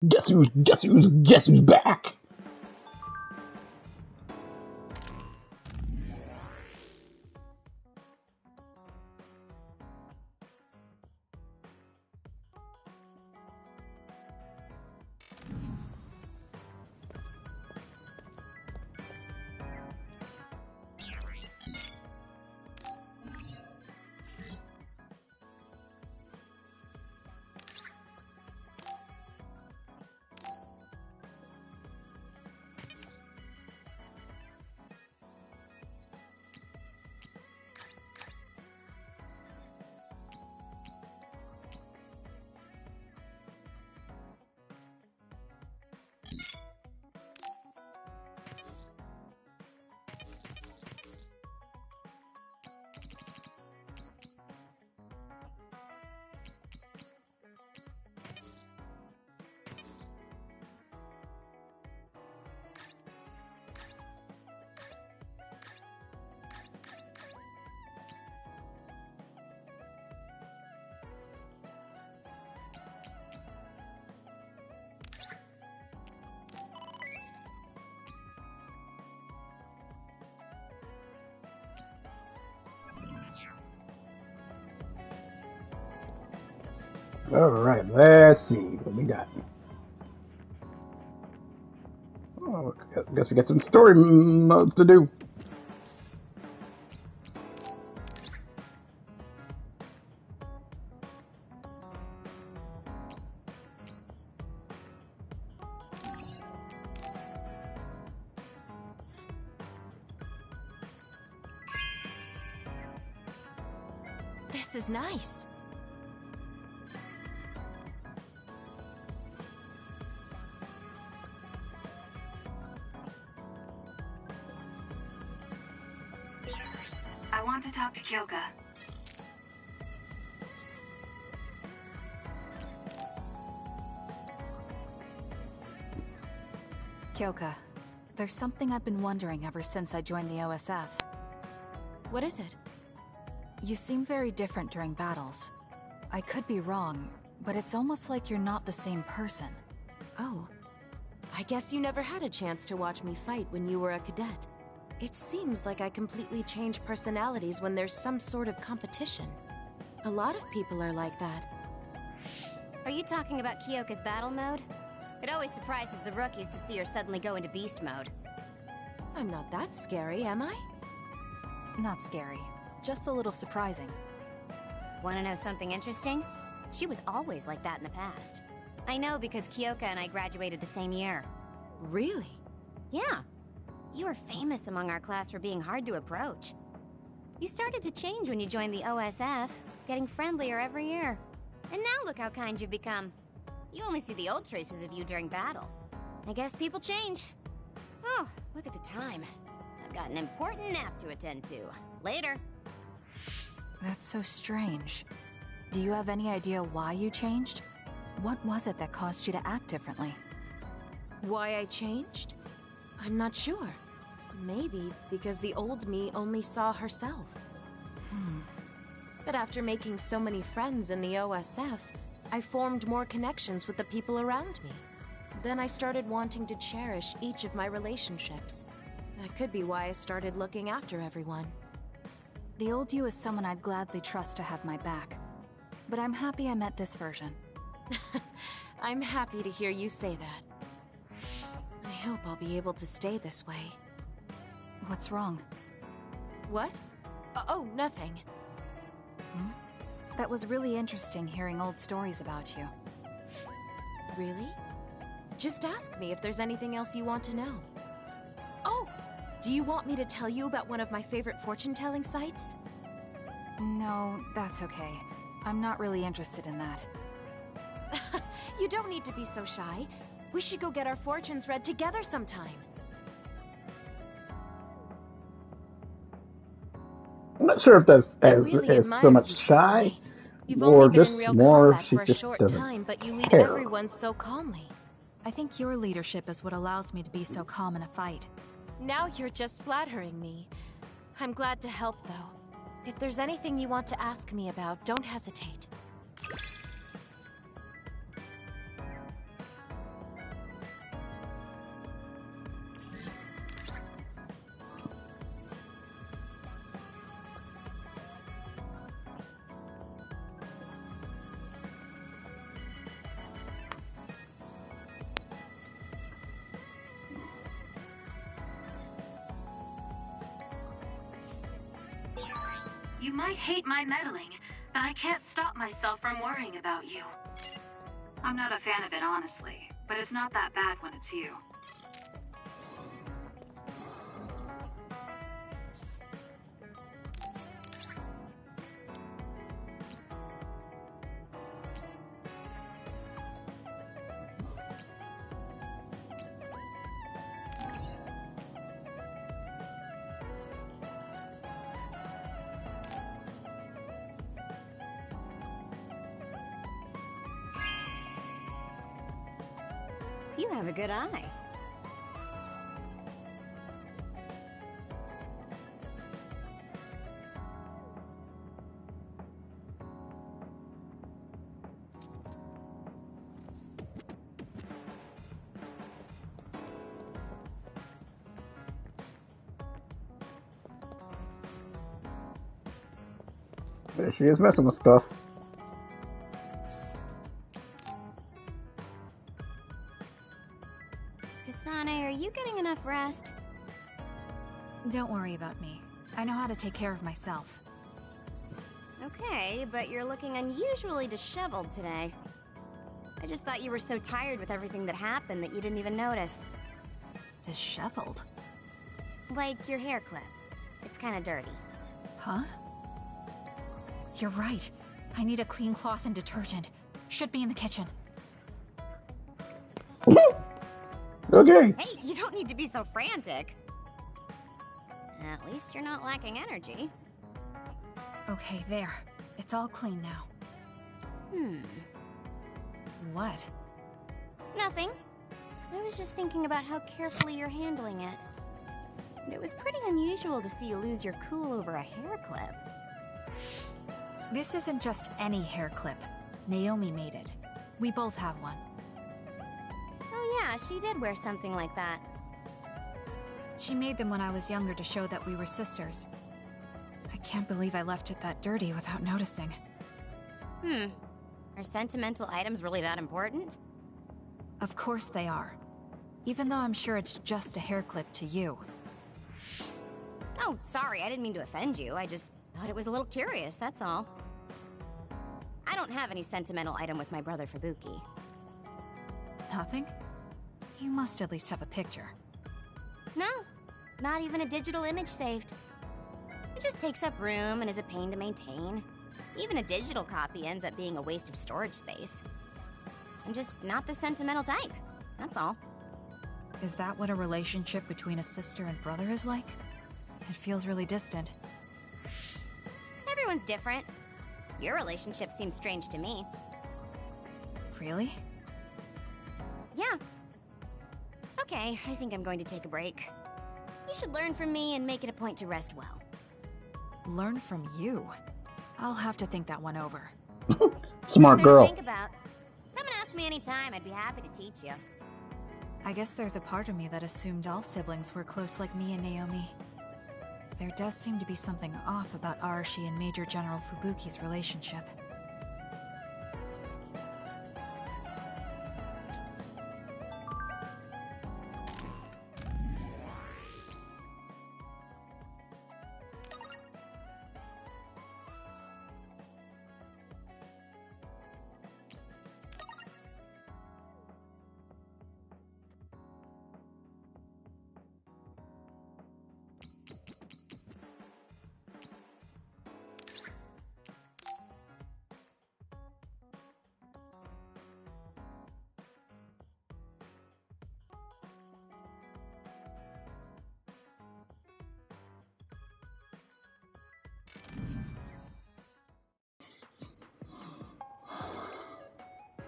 Guess who's back? Alright, let's see what we got. Oh, I guess we got some story modes to do. This is nice. I want to talk to Kyoka. Kyoka, there's something I've been wondering ever since I joined the OSF. What is it? You seem very different during battles. I could be wrong, but it's almost like you're not the same person. Oh. I guess you never had a chance to watch me fight when you were a cadet. It seems like I completely change personalities when there's some sort of competition. A lot of people are like that. Are you talking about Kyoka's battle mode? It always surprises the rookies to see her suddenly go into beast mode. I'm not that scary, am I? Not scary, just a little surprising. Want to know something interesting? She was always like that in the past. I know because Kyoka and I graduated the same year. Really? Yeah. You were famous among our class for being hard to approach. You started to change when you joined the OSF, getting friendlier every year. And now look how kind you've become. You only see the old traces of you during battle. I guess people change. Oh, look at the time. I've got an important nap to attend to. Later. That's so strange. Do you have any idea why you changed? What was it that caused you to act differently? Why I changed? I'm not sure. Maybe because the old me only saw herself. But after making so many friends in the OSF, I formed more connections with the people around me. Then I started wanting to cherish each of my relationships. That could be why I started looking after everyone. The old you is someone I'd gladly trust to have my back. But I'm happy I met this version. I'm happy to hear you say that. I hope I'll be able to stay this way. What's wrong? What? Oh, nothing. That was really interesting hearing old stories about you. Really? Just ask me if there's anything else you want to know. Oh! Do you want me to tell you about one of my favorite fortune-telling sites? No, that's okay. I'm not really interested in that. You don't need to be so shy. We should go get our fortunes read together sometime. I'm not sure if that's I really as admire so you, much shy, Kasane. You've or only been in just real more combat she for a just short doesn't time, but you lead care. everyone so calmly. I think your leadership is what allows me to be so calm in a fight. Now you're just flattering me. I'm glad to help, though. If there's anything you want to ask me about, don't hesitate. You might hate my meddling, but I can't stop myself from worrying about you. I'm not a fan of it, honestly, but it's not that bad when it's you. You have a good eye. There she is messing with stuff. Kasane, are you getting enough rest? Don't worry about me. I know how to take care of myself. Okay, but you're looking unusually disheveled today. I just thought you were so tired with everything that happened that you didn't even notice. Disheveled? Like your hair clip. It's kinda dirty. Huh? You're right. I need a clean cloth and detergent. Should be in the kitchen. Okay. Hey, you don't need to be so frantic. At least you're not lacking energy. Okay, there. It's all clean now. What? Nothing. I was just thinking about how carefully you're handling it. And it was pretty unusual to see you lose your cool over a hair clip. This isn't just any hair clip. Naomi made it. We both have one. Oh yeah, she did wear something like that. She made them when I was younger to show that we were sisters. I can't believe I left it that dirty without noticing. Are sentimental items really that important? Of course they are. Even though I'm sure it's just a hair clip to you. Oh, sorry, I didn't mean to offend you. I just thought it was a little curious, that's all. I don't have any sentimental item with my brother Fubuki. Nothing? You must at least have a picture. No, not even a digital image saved. It just takes up room and is a pain to maintain. Even a digital copy ends up being a waste of storage space. I'm just not the sentimental type, that's all. Is that what a relationship between a sister and brother is like? It feels really distant. Everyone's different. Your relationship seems strange to me. Really? Yeah. Okay, I think I'm going to take a break. You should learn from me and make it a point to rest well. Learn from you? I'll have to think that one over. Smart Something girl. to think about. Come and ask me anytime, I'd be happy to teach you. I guess there's a part of me that assumed all siblings were close like me and Naomi. There does seem to be something off about Arashi and Major General Fubuki's relationship.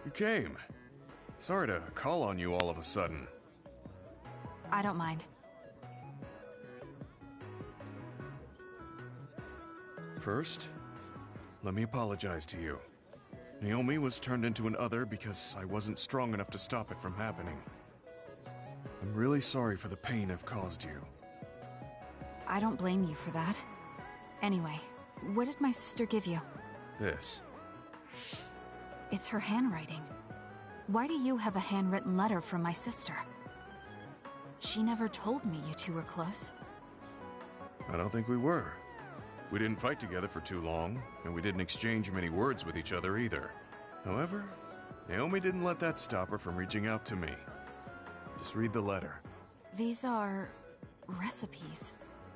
You came. Sorry to call on you all of a sudden. I don't mind. First, let me apologize to you. Naomi was turned into an other because I wasn't strong enough to stop it from happening. I'm really sorry for the pain I've caused you. I don't blame you for that. Anyway, what did my sister give you? This. It's her handwriting. Why do you have a handwritten letter from my sister? She never told me you two were close. I don't think we were. We didn't fight together for too long, and we didn't exchange many words with each other either. However, Naomi didn't let that stop her from reaching out to me. Just read the letter. These are... recipes.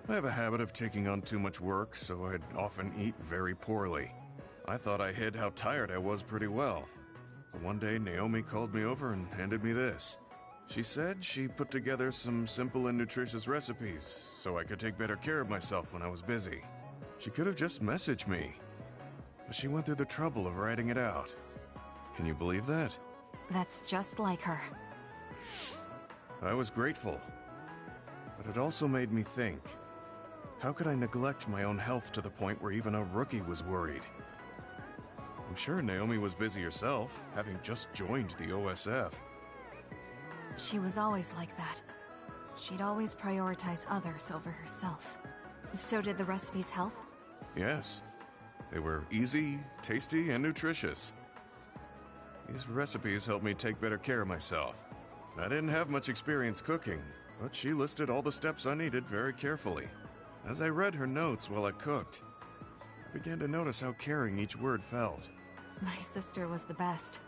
I have a habit of taking on too much work, so I'd often eat very poorly. I thought I hid how tired I was pretty well. But one day, Naomi called me over and handed me this. She said she put together some simple and nutritious recipes, so I could take better care of myself when I was busy. She could have just messaged me, but she went through the trouble of writing it out. Can you believe that? That's just like her. I was grateful, but it also made me think. How could I neglect my own health to the point where even a rookie was worried? I'm sure Naomi was busy herself, having just joined the OSF. She was always like that. She'd always prioritize others over herself. So did the recipes help? Yes. They were easy, tasty, and nutritious. These recipes helped me take better care of myself. I didn't have much experience cooking, but she listed all the steps I needed very carefully. As I read her notes while I cooked, I began to notice how caring each word felt. My sister was the best.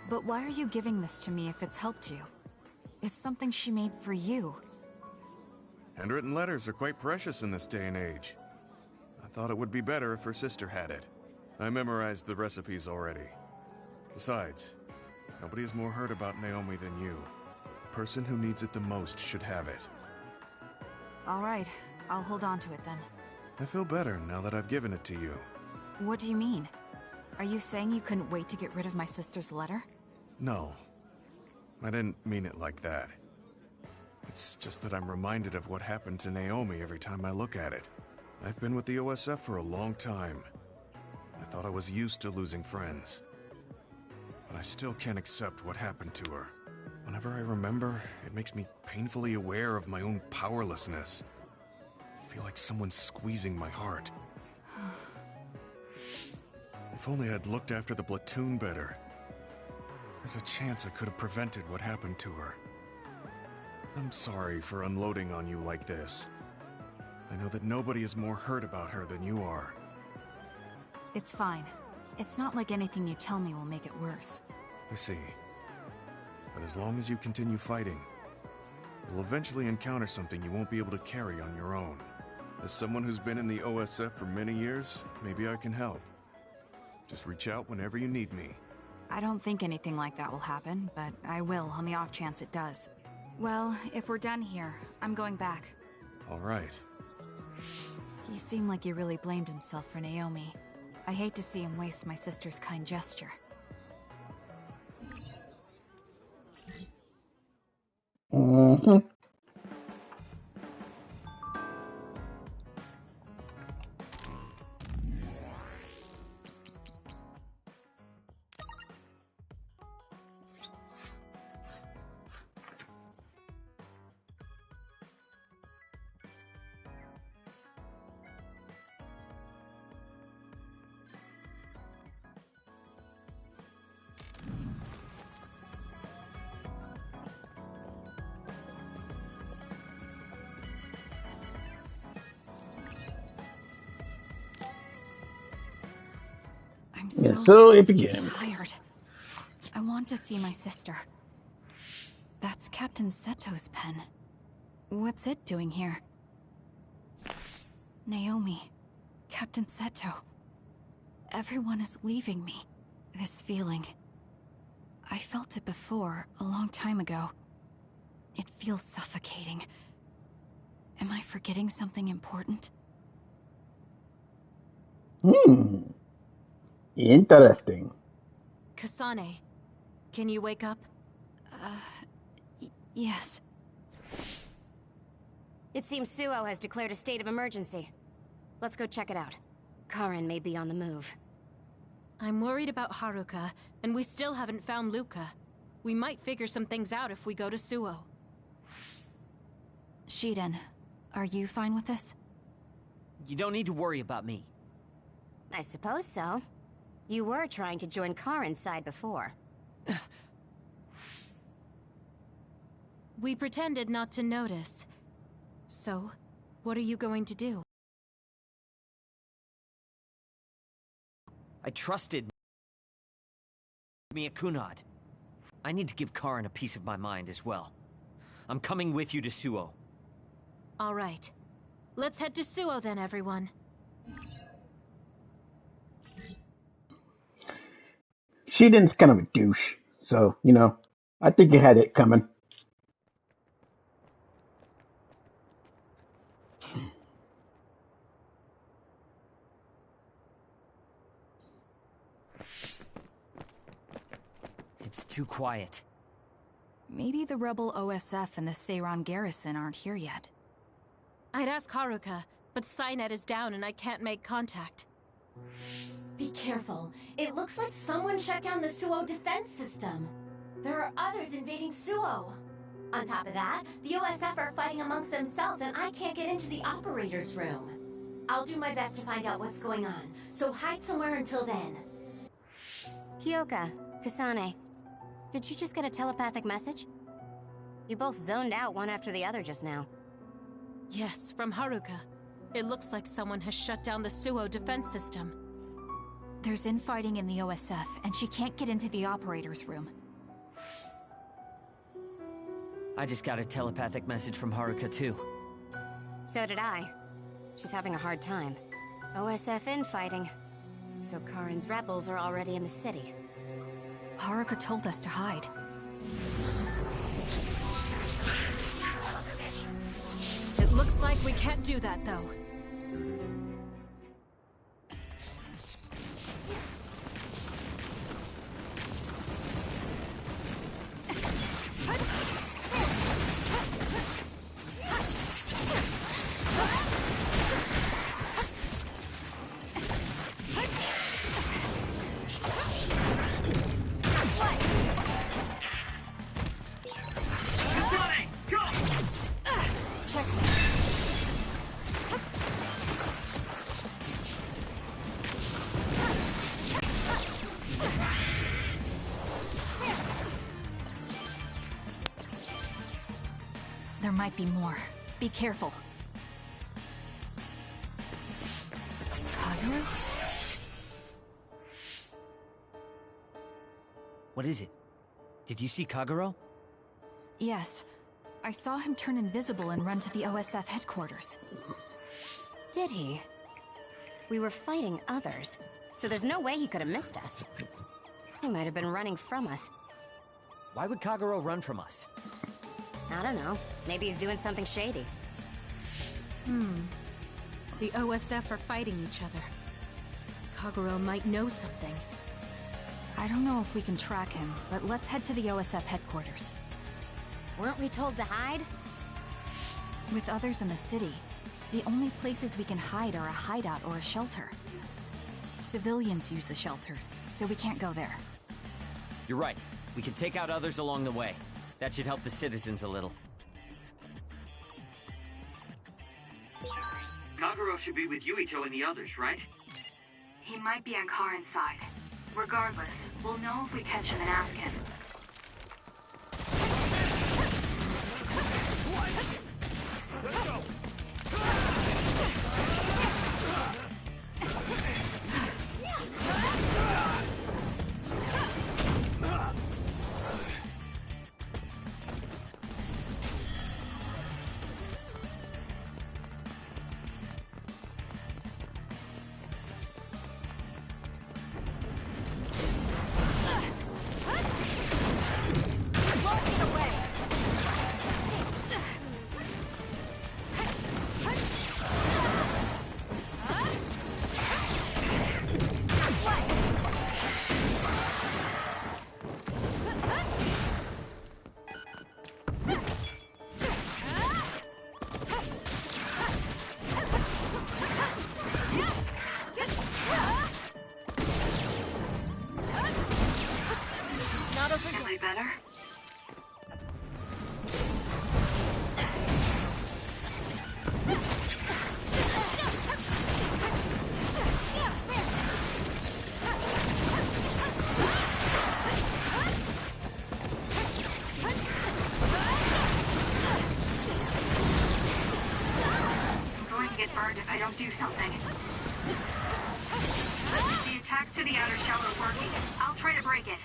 But why are you giving this to me if it's helped you? It's something she made for you. Handwritten letters are quite precious in this day and age. I thought it would be better if her sister had it. I memorized the recipes already. Besides, nobody has more heard about Naomi than you. The person who needs it the most should have it. All right, I'll hold on to it then. I feel better now that I've given it to you. What do you mean? Are you saying you couldn't wait to get rid of my sister's letter? No. I didn't mean it like that. It's just that I'm reminded of what happened to Naomi every time I look at it. I've been with the OSF for a long time. I thought I was used to losing friends. But I still can't accept what happened to her. Whenever I remember, it makes me painfully aware of my own powerlessness. I feel like someone's squeezing my heart. If only I'd looked after the platoon better. There's a chance I could have prevented what happened to her. I'm sorry for unloading on you like this. I know that nobody is more hurt about her than you are. It's fine. It's not like anything you tell me will make it worse. I see. But as long as you continue fighting, you'll eventually encounter something you won't be able to carry on your own. As someone who's been in the OSF for many years, maybe I can help. Just reach out whenever you need me. I don't think anything like that will happen, but I will on the off chance it does. Well, if we're done here, I'm going back. All right. He seemed like he really blamed himself for Naomi. I hate to see him waste my sister's kind gesture. Mm-hmm. I'm Yeah, so it begins. tired. I want to see my sister. That's Captain Seto's pen. What's it doing here? Naomi. Captain Seto. Everyone is leaving me. This feeling. I felt it before, a long time ago. It feels suffocating. Am I forgetting something important? Interesting. Kasane, can you wake up? Yes. It seems Suo has declared a state of emergency. Let's go check it out. Karin may be on the move. I'm worried about Haruka, and we still haven't found Luca. We might figure some things out if we go to Suo. Shiden, are you fine with this? You don't need to worry about me. I suppose so. You were trying to join Karin's side before. We pretended not to notice. So, what are you going to do? I trusted Mia Kunad. I need to give Karin a piece of my mind as well. I'm coming with you to Suo. All right. Let's head to Suo then, everyone. Shiden's kind of a douche, so, you know, I think you had it coming. It's too quiet. Maybe the rebel OSF and the Seiran garrison aren't here yet. I'd ask Haruka, but Cynet is down and I can't make contact. Be careful. It looks like someone shut down the Suo defense system. There are others invading Suo. On top of that, the OSF are fighting amongst themselves and I can't get into the operator's room. I'll do my best to find out what's going on, so hide somewhere until then. Kyoka, Kasane, did you just get a telepathic message? You both zoned out one after the other just now. Yes, from Haruka. It looks like someone has shut down the Suo defense system. There's infighting in the OSF, and she can't get into the operator's room. I just got a telepathic message from Haruka too. So did I. She's having a hard time. OSF infighting. So Karin's rebels are already in the city. Haruka told us to hide. It looks like we can't do that, though. There might be more. Be careful. Kagero? What is it? Did you see Kagero? Yes. I saw him turn invisible and run to the OSF headquarters. Did he? We were fighting others, so there's no way he could have missed us. He might have been running from us. Why would Kagero run from us? I don't know. Maybe he's doing something shady. The OSF are fighting each other. Kagero might know something. I don't know if we can track him, but let's head to the OSF headquarters. Weren't we told to hide? With others in the city, the only places we can hide are a hideout or a shelter. Civilians use the shelters, so we can't go there. You're right. We can take out others along the way. That should help the citizens a little. Kagero should be with Yuito and the others, right? He might be on Karin's side. Regardless, we'll know if we catch him and ask him. Am I better? I'm going to get burned if I don't do something. The attacks to the outer shell are working. I'll try to break it.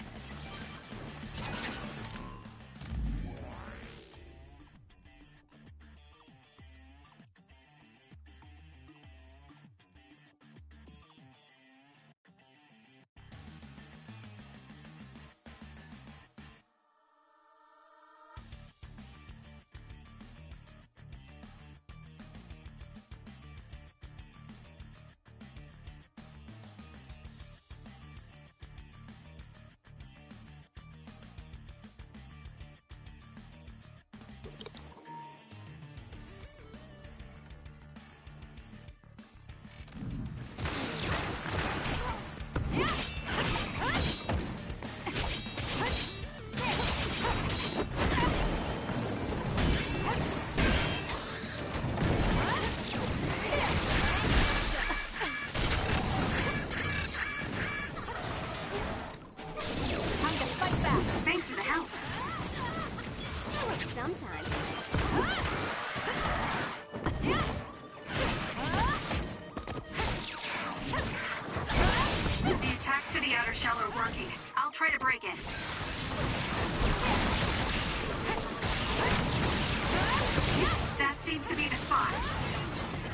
That seems to be the spot.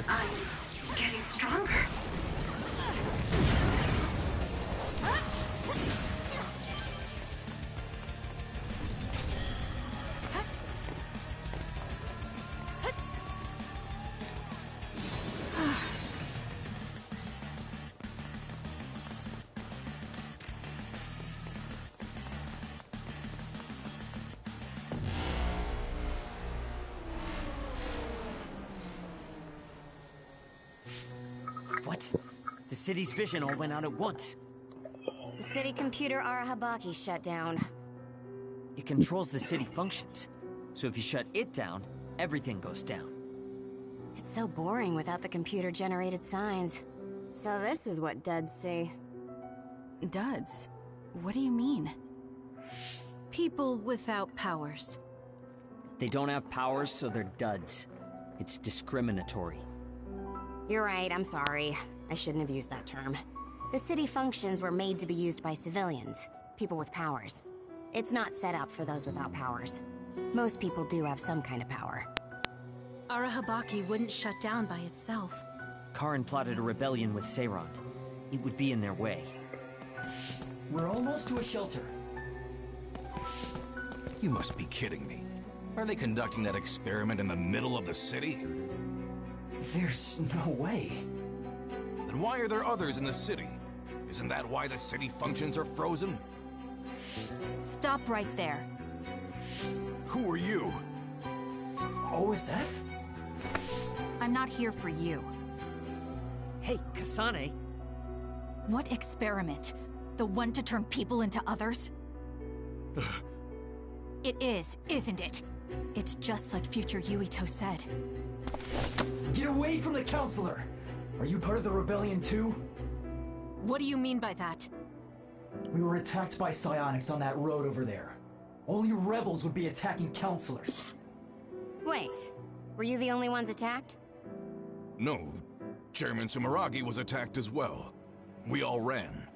I'm getting stronger. What? The city's vision all went out at once. The city computer Arahabaki shut down. It controls the city functions. So if you shut it down, everything goes down. It's so boring without the computer-generated signs. So this is what duds see. Duds? What do you mean? People without powers. They don't have powers, so they're duds. It's discriminatory. You're right, I'm sorry. I shouldn't have used that term. The city functions were made to be used by civilians, people with powers. It's not set up for those without powers. Most people do have some kind of power. Arahabaki wouldn't shut down by itself. Karin plotted a rebellion with Seiran. It would be in their way. We're almost to a shelter. You must be kidding me. Are they conducting that experiment in the middle of the city? There's no way. Then why are there others in the city? Isn't that why the city functions are frozen? Stop right there. Who are you? OSF? I'm not here for you. Hey, Kasane! What experiment? The one to turn people into others? It is, isn't it? It's just like future Yuito said. Get away from the counselor! Are you part of the rebellion too? What do you mean by that? We were attacked by psionics on that road over there. Only rebels would be attacking counselors. Wait, were you the only ones attacked? No. Chairman Sumeragi was attacked as well. We all ran.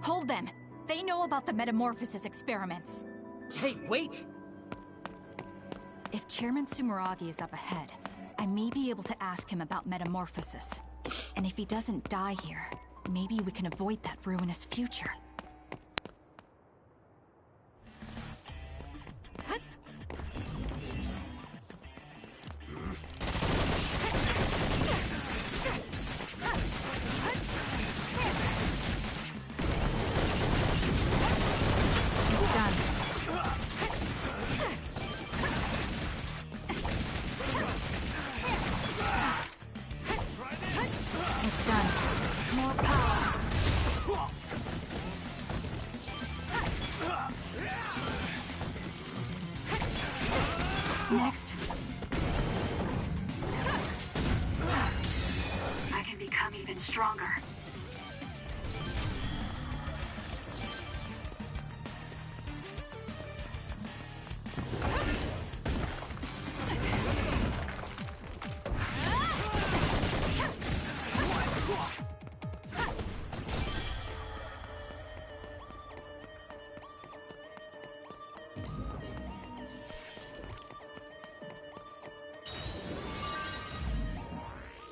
Hold them! They know about the metamorphosis experiments. Hey, wait! If Chairman Sumeragi is up ahead, I may be able to ask him about metamorphosis. And if he doesn't die here, maybe we can avoid that ruinous future. Next. I can become even stronger.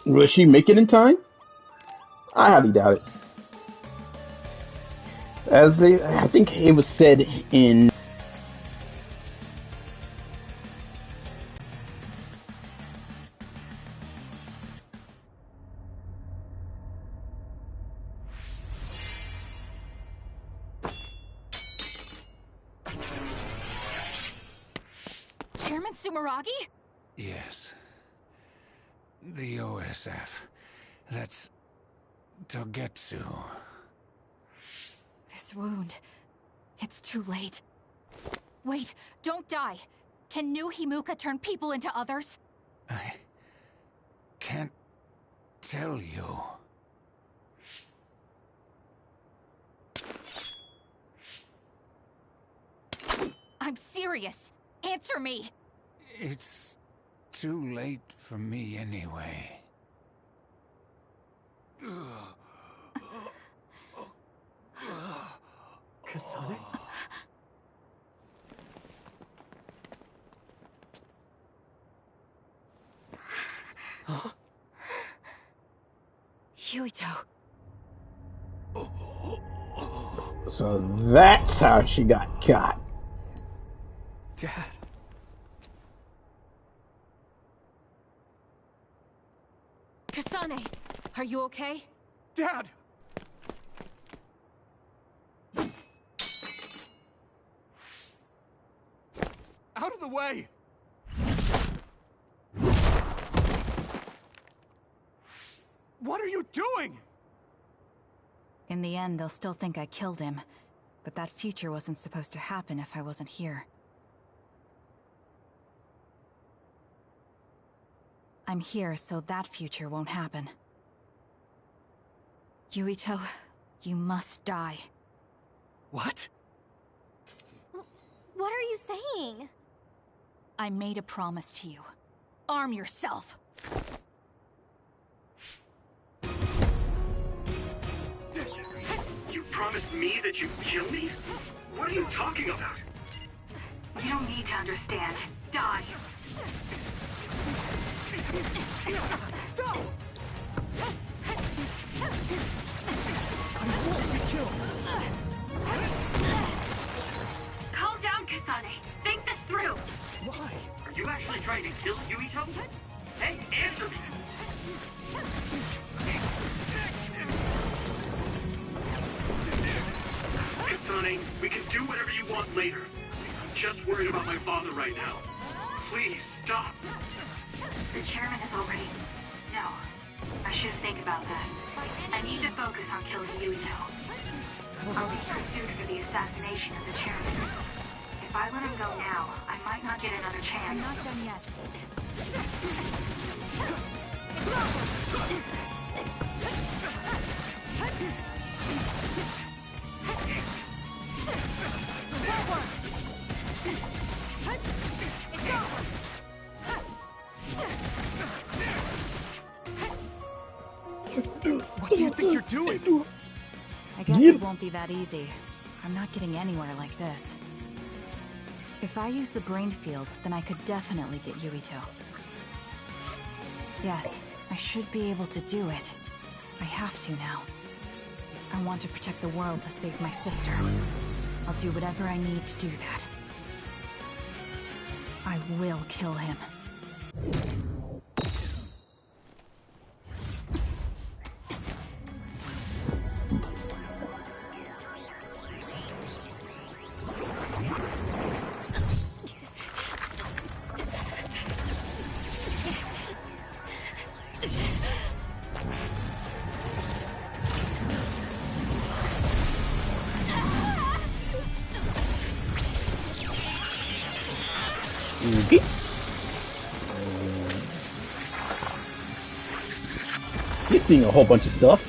Will she make it in time? I highly doubt it. I think it was said in. Chairman Sumeragi? Yes. The OSF. That's Togetsu. This wound. It's too late. Wait, don't die. Can new Himuka turn people into others? I can't tell you. I'm serious. Answer me. It's too late for me anyway. Kasane? Yuito. So that's how she got caught. Dad. Kasane, are you okay? Dad! Out of the way! What are you doing? In the end, they'll still think I killed him. But that future wasn't supposed to happen if I wasn't here. I'm here so that future won't happen. Yuito, you must die. What? What are you saying? I made a promise to you. Arm yourself! You promised me that you'd kill me? What are you talking about? You don't need to understand. Die. Stop! I won't be killed. Calm down, Kasane. Think this through. Why? Are you actually trying to kill Yuito? Hey, answer me! Kasane, we can do whatever you want later. I'm just worried about my father right now. Please, stop. The chairman is already... No. I should think about that. I need to focus on killing Yuito. I'll be pursued for the assassination of the chairman. If I let him go now, I might not get another chance. I'm not done yet. What do you think you're doing? I guess it won't be that easy. I'm not getting anywhere like this. If I use the brain field, then I could definitely get Yuito. Yes, I should be able to do it. I have to now. I want to protect the world to save my sister. I'll do whatever I need to do that. I will kill him. Okay. You're seeing a whole bunch of stuff.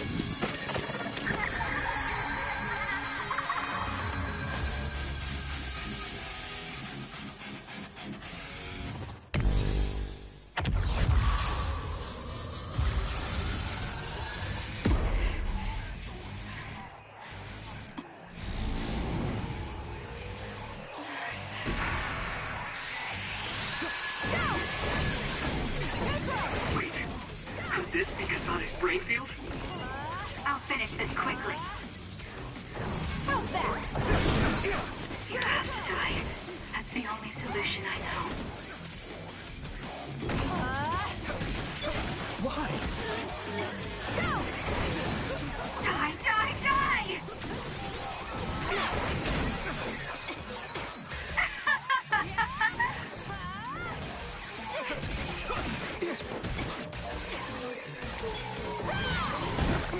this be Kasane's brain field? I'll finish this quickly. How's that? You have to die. That's the only solution I know. Why? Die, die, die!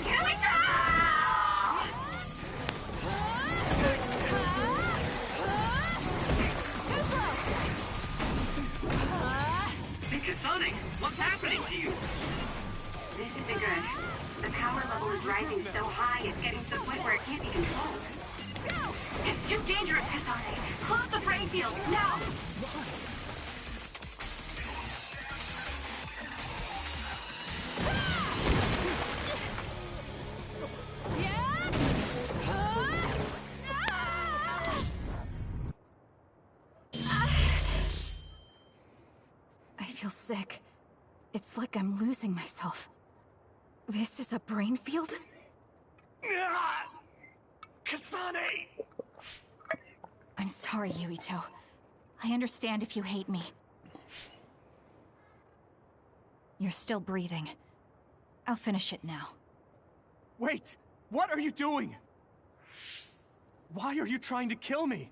Here we go! Hey, Kasane, what's happening to you? This isn't good. The power level is rising so high, it's getting to the point where it can't be controlled. It's too dangerous, Kasane. Close the brain field, now! I feel sick. It's like I'm losing myself. This is a brain field? Kasane! I'm sorry, Yuito. I understand if you hate me. You're still breathing. I'll finish it now. Wait! What are you doing? Why are you trying to kill me?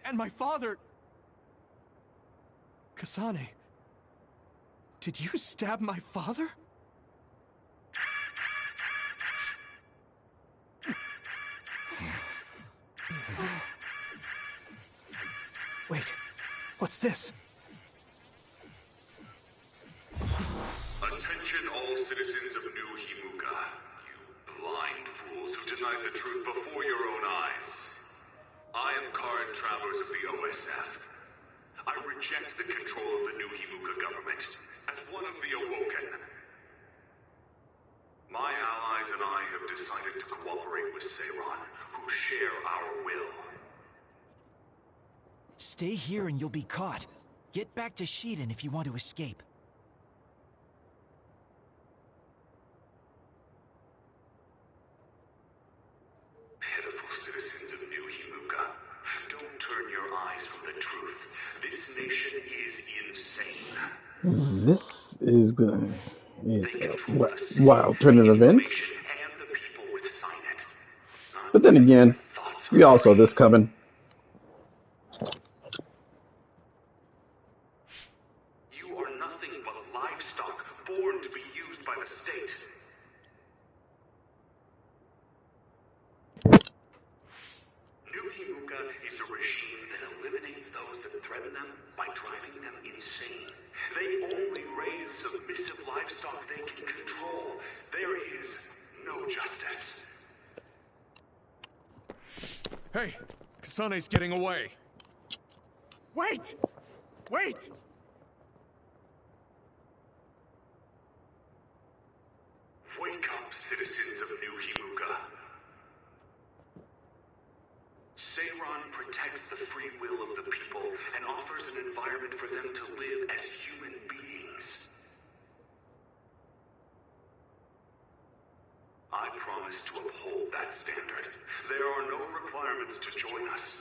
And my father... Kasane... Did you stab my father? Wait, what's this? Attention all citizens of New Himuka, you blind fools who denied the truth before your own eyes. I am current travelers of the OSF. I reject the control of the New Himuka government as one of the Awoken. My allies and I have decided to cooperate with Seiran, who share our will. Stay here and you'll be caught. Get back to Shiden if you want to escape. Pitiful citizens of New Himuka, don't turn your eyes from the truth. This nation is insane. This is gonna is a wild turn of events. But then again, we all saw this coming. You are nothing but livestock born to be used by the state. New Himuka is a regime that eliminates those that threaten them by driving them insane. They only raise submissive livestock they can control. There is no justice. Hey, Kasane's getting away. Wait! Wait! Wake up, citizens of New Himuka. Seiran protects the free will of the people and offers an environment for them to live as human beings. I promise to uphold that standard. There are no requirements to join us.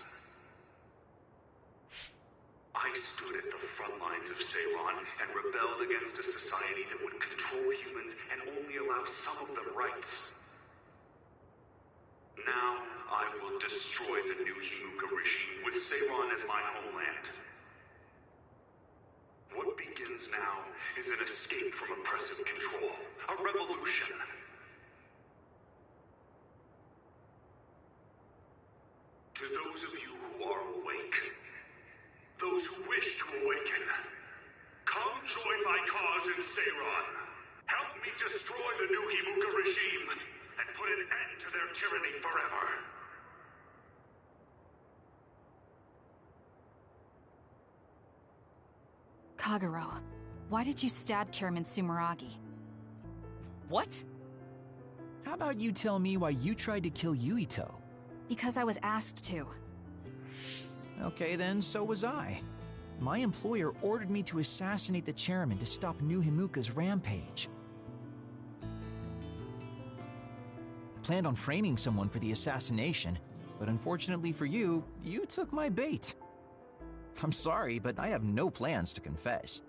I stood at the front lines of Seiran and rebelled against a society that would control humans and only allow some of them rights. Now, I will destroy the New Himuka regime with Seiran as my homeland. What begins now is an escape from oppressive control, a revolution. To those of you who are awake, those who wish to awaken, come join my cause in Seiran. Help me destroy the New Himuka regime and put an end to their tyranny forever. Kagero, why did you stab Chairman Sumeragi? What? How about you tell me why you tried to kill Yuito? Because I was asked to. Okay then, so was I. My employer ordered me to assassinate the chairman to stop New Himuka's rampage. planned on framing someone for the assassination, but unfortunately for you, you took my bait. I'm sorry, but I have no plans to confess.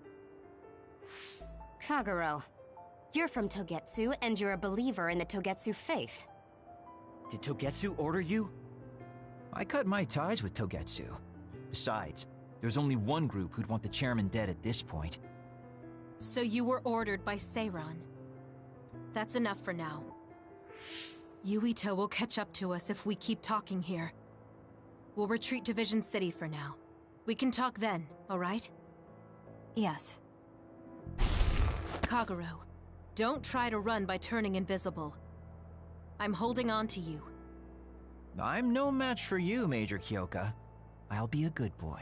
Kagero, you're from Togetsu, and you're a believer in the Togetsu faith. Did Togetsu order you? I cut my ties with Togetsu. Besides, there's only one group who'd want the chairman dead at this point. So you were ordered by Seiran. That's enough for now. Yuito will catch up to us if we keep talking here. We'll retreat to Vision City for now. We can talk then, alright? Yes. Kagero, don't try to run by turning invisible. I'm holding on to you. I'm no match for you, Major Kyoka. I'll be a good boy.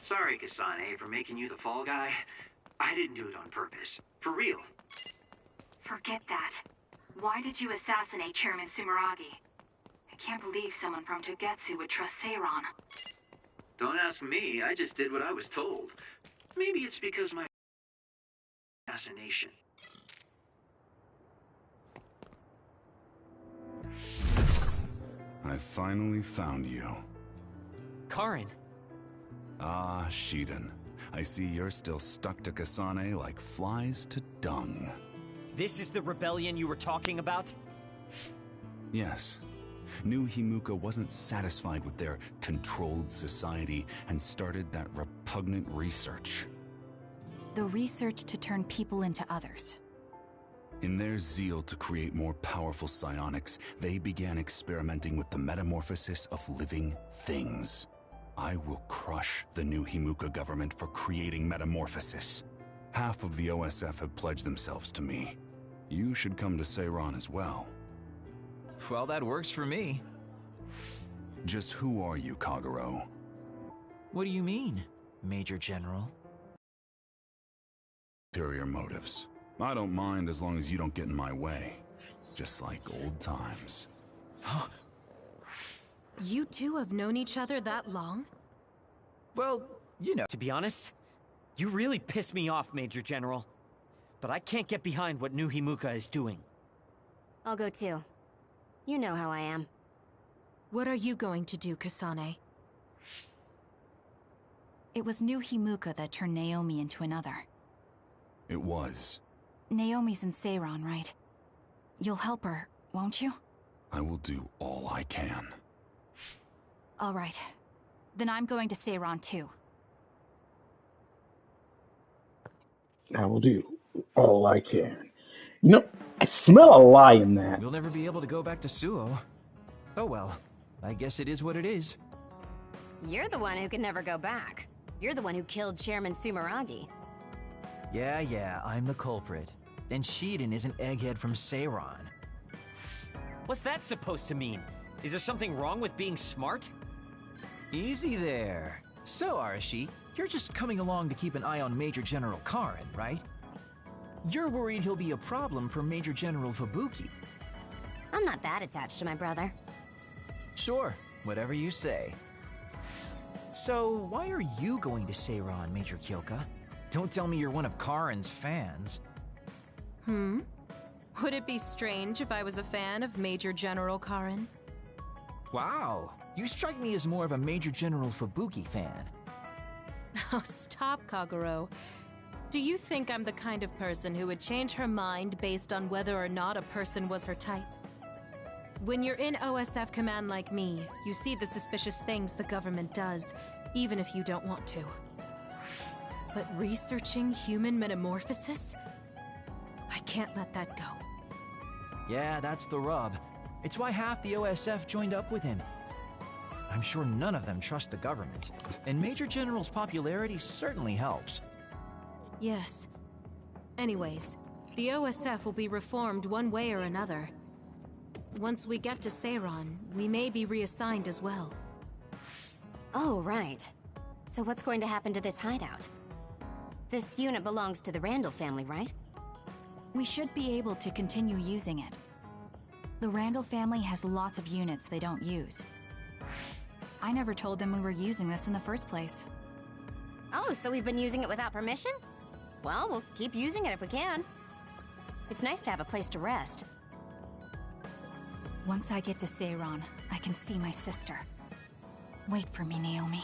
Sorry, Kasane, for making you the fall guy. I didn't do it on purpose. For real. Forget that. Why did you assassinate Chairman Sumeragi? I can't believe someone from Togetsu would trust Seiran. Don't ask me, I just did what I was told. Maybe it's because my assassination. I finally found you. Karin. Ah, Shiden. I see you're still stuck to Kasane like flies to dung. This is the rebellion you were talking about? Yes. New Himuka wasn't satisfied with their controlled society and started that repugnant research. The research to turn people into others. In their zeal to create more powerful psionics, they began experimenting with the metamorphosis of living things. I will crush the New Himuka government for creating metamorphosis. Half of the OSF have pledged themselves to me. You should come to Seiran as well. Well, that works for me. Just who are you, Kagero? What do you mean, Major General? Ulterior motives. I don't mind as long as you don't get in my way. Just like old times. You two have known each other that long? Well, you know. To be honest, you really pissed me off, Major General. But I can't get behind what New Himuka is doing. I'll go too. You know how I am. What are you going to do, Kasane? It was New Himuka that turned Naomi into another. It was. Naomi's in Seiran, right? You'll help her, won't you? I will do all I can. All right. Then I'm going to Seiran too. I will do all I can. You know, I smell a lie in that. We'll never be able to go back to Suo. Oh well, I guess it is what it is. You're the one who can never go back. You're the one who killed Chairman Sumeragi. Yeah, I'm the culprit. And Shiden is an egghead from Seiran. What's that supposed to mean? Is there something wrong with being smart? Easy there. So, Arashi, you're just coming along to keep an eye on Major General Karin, right? You're worried he'll be a problem for Major General Fubuki. I'm not that attached to my brother. Sure, whatever you say. So, why are you going to Seiran, Major Kyoka? Don't tell me you're one of Karin's fans. Would it be strange if I was a fan of Major General Karin? Wow, you strike me as more of a Major General Fubuki fan. Oh, stop, Kagero. Do you think I'm the kind of person who would change her mind based on whether or not a person was her type? When you're in OSF command like me, you see the suspicious things the government does, even if you don't want to. But researching human metamorphosis? I can't let that go. Yeah, that's the rub. It's why half the OSF joined up with him. I'm sure none of them trust the government, and Major General's popularity certainly helps. Yes. Anyways, the OSF will be reformed one way or another. Once we get to Seiran, we may be reassigned as well. Oh, right. So what's going to happen to this hideout? This unit belongs to the Randall family, right? We should be able to continue using it. The Randall family has lots of units they don't use. I never told them we were using this in the first place. Oh, so we've been using it without permission? Well, we'll keep using it if we can. It's nice to have a place to rest. Once I get to Seiron, I can see my sister. Wait for me, Naomi.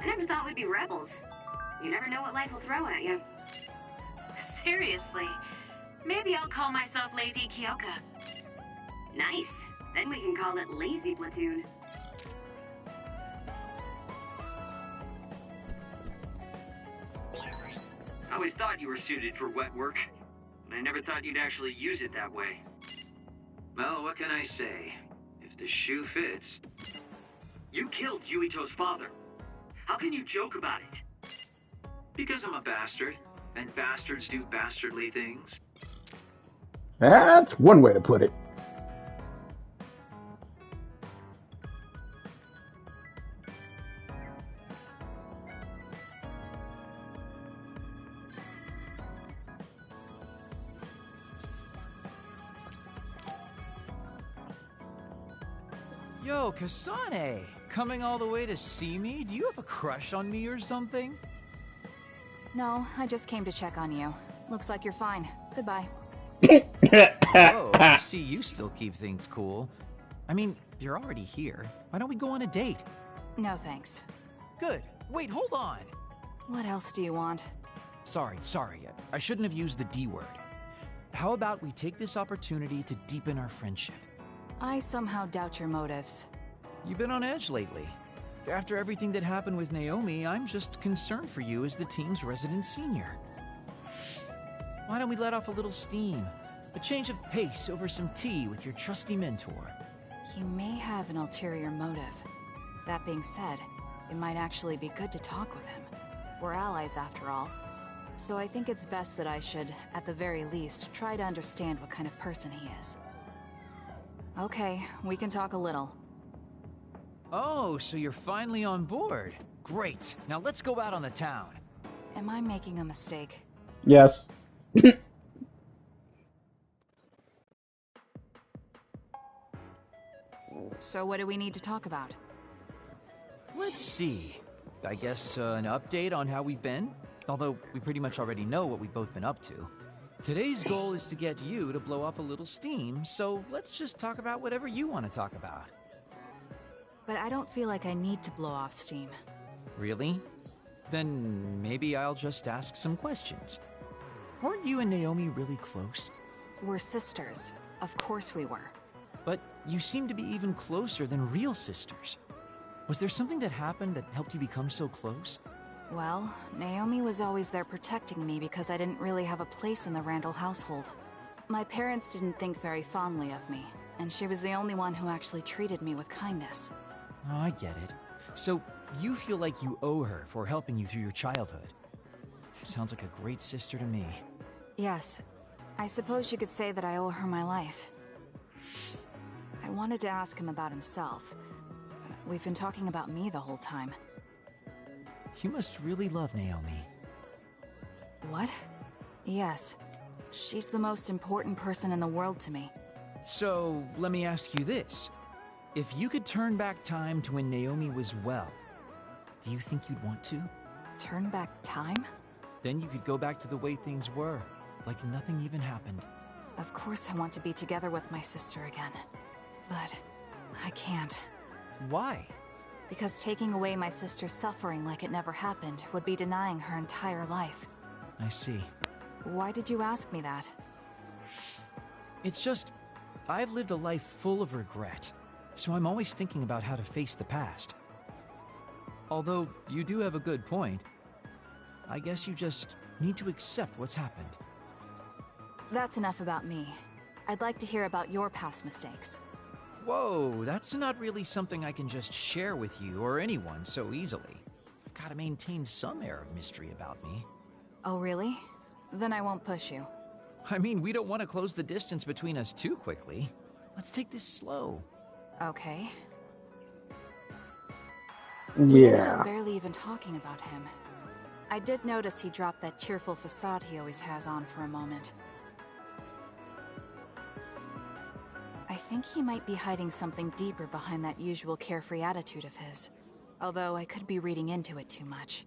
I never thought we'd be rebels. You never know what life will throw at you. Seriously, maybe I'll call myself Lazy Kyoka. Nice. Then we can call it Lazy Platoon. I always thought you were suited for wet work, but I never thought you'd actually use it that way. Well, what can I say? If the shoe fits. You killed Yuito's father. How can you joke about it? Because I'm a bastard, and bastards do bastardly things. That's one way to put it. Yo, Kasane! Coming all the way to see me? Do you have a crush on me or something? No, I just came to check on you. Looks like you're fine. Goodbye. Oh, I see you still keep things cool. I mean, you're already here. Why don't we go on a date? No thanks. Good. Wait, hold on! What else do you want? Sorry. I shouldn't have used the D word. How about we take this opportunity to deepen our friendship? I somehow doubt your motives. You've been on edge lately. After everything that happened with Naomi, I'm just concerned for you as the team's resident senior. Why don't we let off a little steam? A change of pace over some tea with your trusty mentor. He may have an ulterior motive. That being said, it might actually be good to talk with him. We're allies after all. So I think it's best that I should, at the very least, try to understand what kind of person he is. Okay, we can talk a little. Oh, so you're finally on board. Great. Now let's go out on the town. Am I making a mistake? Yes. So what do we need to talk about? Let's see. I guess an update on how we've been? Although we pretty much already know what we've both been up to. Today's goal is to get you to blow off a little steam, so let's just talk about whatever you want to talk about. But I don't feel like I need to blow off steam. Really? Then maybe I'll just ask some questions. Weren't you and Naomi really close? We're sisters. Of course we were. But you seem to be even closer than real sisters. Was there something that happened that helped you become so close? Well, Naomi was always there protecting me because I didn't really have a place in the Randall household. My parents didn't think very fondly of me, and she was the only one who actually treated me with kindness. Oh, I get it. So, you feel like you owe her for helping you through your childhood. Sounds like a great sister to me. Yes. I suppose you could say that I owe her my life. I wanted to ask him about himself. We've been talking about me the whole time. You must really love Naomi. What? Yes. She's the most important person in the world to me. So, let me ask you this. If you could turn back time to when Naomi was well, do you think you'd want to? Turn back time? Then you could go back to the way things were, like nothing even happened. Of course I want to be together with my sister again. But I can't. Why? Because taking away my sister's suffering like it never happened would be denying her entire life. I see. Why did you ask me that? It's just, I've lived a life full of regret, so I'm always thinking about how to face the past. Although, you do have a good point. I guess you just need to accept what's happened. That's enough about me. I'd like to hear about your past mistakes. Whoa, that's not really something I can just share with you or anyone so easily. I've got to maintain some air of mystery about me. Oh, really? Then I won't push you. I mean, we don't want to close the distance between us too quickly. Let's take this slow. Okay. We ended Yeah. up barely even talking about him. I did notice he dropped that cheerful facade he always has on for a moment. I think he might be hiding something deeper behind that usual carefree attitude of his. Although I could be reading into it too much.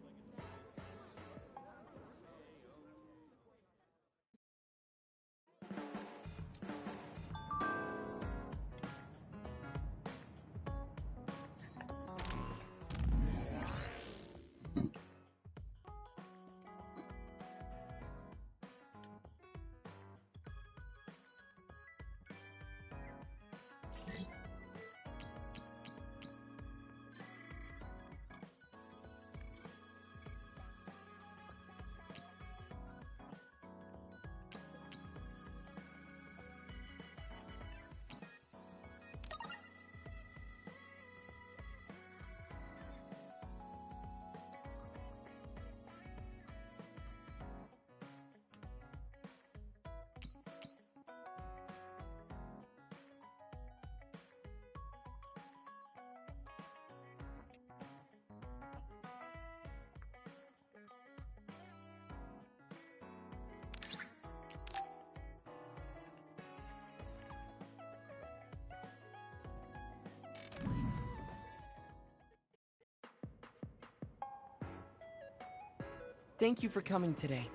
Thank you for coming today.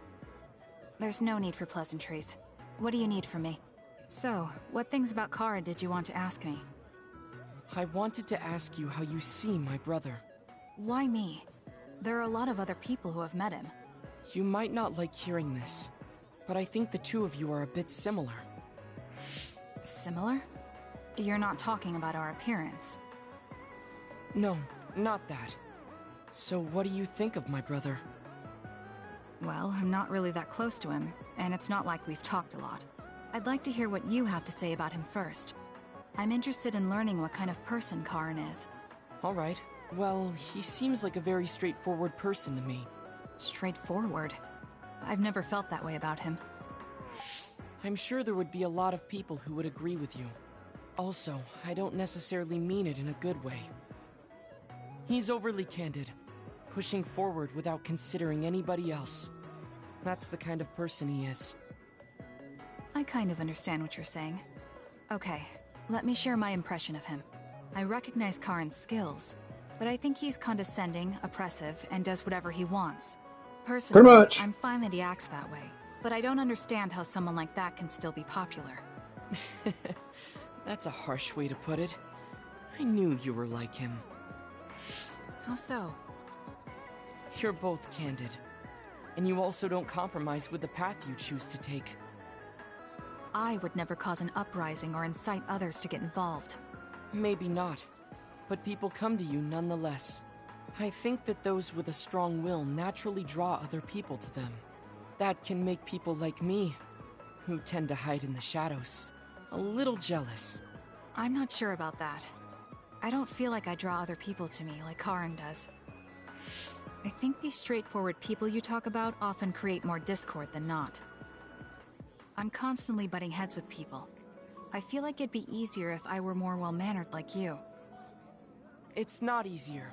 There's no need for pleasantries. What do you need from me? So, what things about Kara did you want to ask me? I wanted to ask you how you see my brother. Why me? There are a lot of other people who have met him. You might not like hearing this, but I think the two of you are a bit similar. Similar? You're not talking about our appearance. No, not that. So what do you think of my brother? Well, I'm not really that close to him, and it's not like we've talked a lot. I'd like to hear what you have to say about him first. I'm interested in learning what kind of person Karin is. Alright. Well, he seems like a very straightforward person to me. Straightforward? I've never felt that way about him. I'm sure there would be a lot of people who would agree with you. Also, I don't necessarily mean it in a good way. He's overly candid, pushing forward without considering anybody else. That's the kind of person he is. I kind of understand what you're saying. Okay, let me share my impression of him. I recognize Karin's skills, but I think he's condescending, oppressive, and does whatever he wants. Personally, Pretty much. I'm fine that he acts that way, but I don't understand how someone like that can still be popular. That's a harsh way to put it. I knew you were like him. How so? You're both candid. And you also don't compromise with the path you choose to take. I would never cause an uprising or incite others to get involved. Maybe not. But people come to you nonetheless. I think that those with a strong will naturally draw other people to them. That can make people like me, who tend to hide in the shadows, a little jealous. I'm not sure about that. I don't feel like I draw other people to me like Karin does. I think these straightforward people you talk about often create more discord than not. I'm constantly butting heads with people. I feel like it'd be easier if I were more well-mannered like you. It's not easier.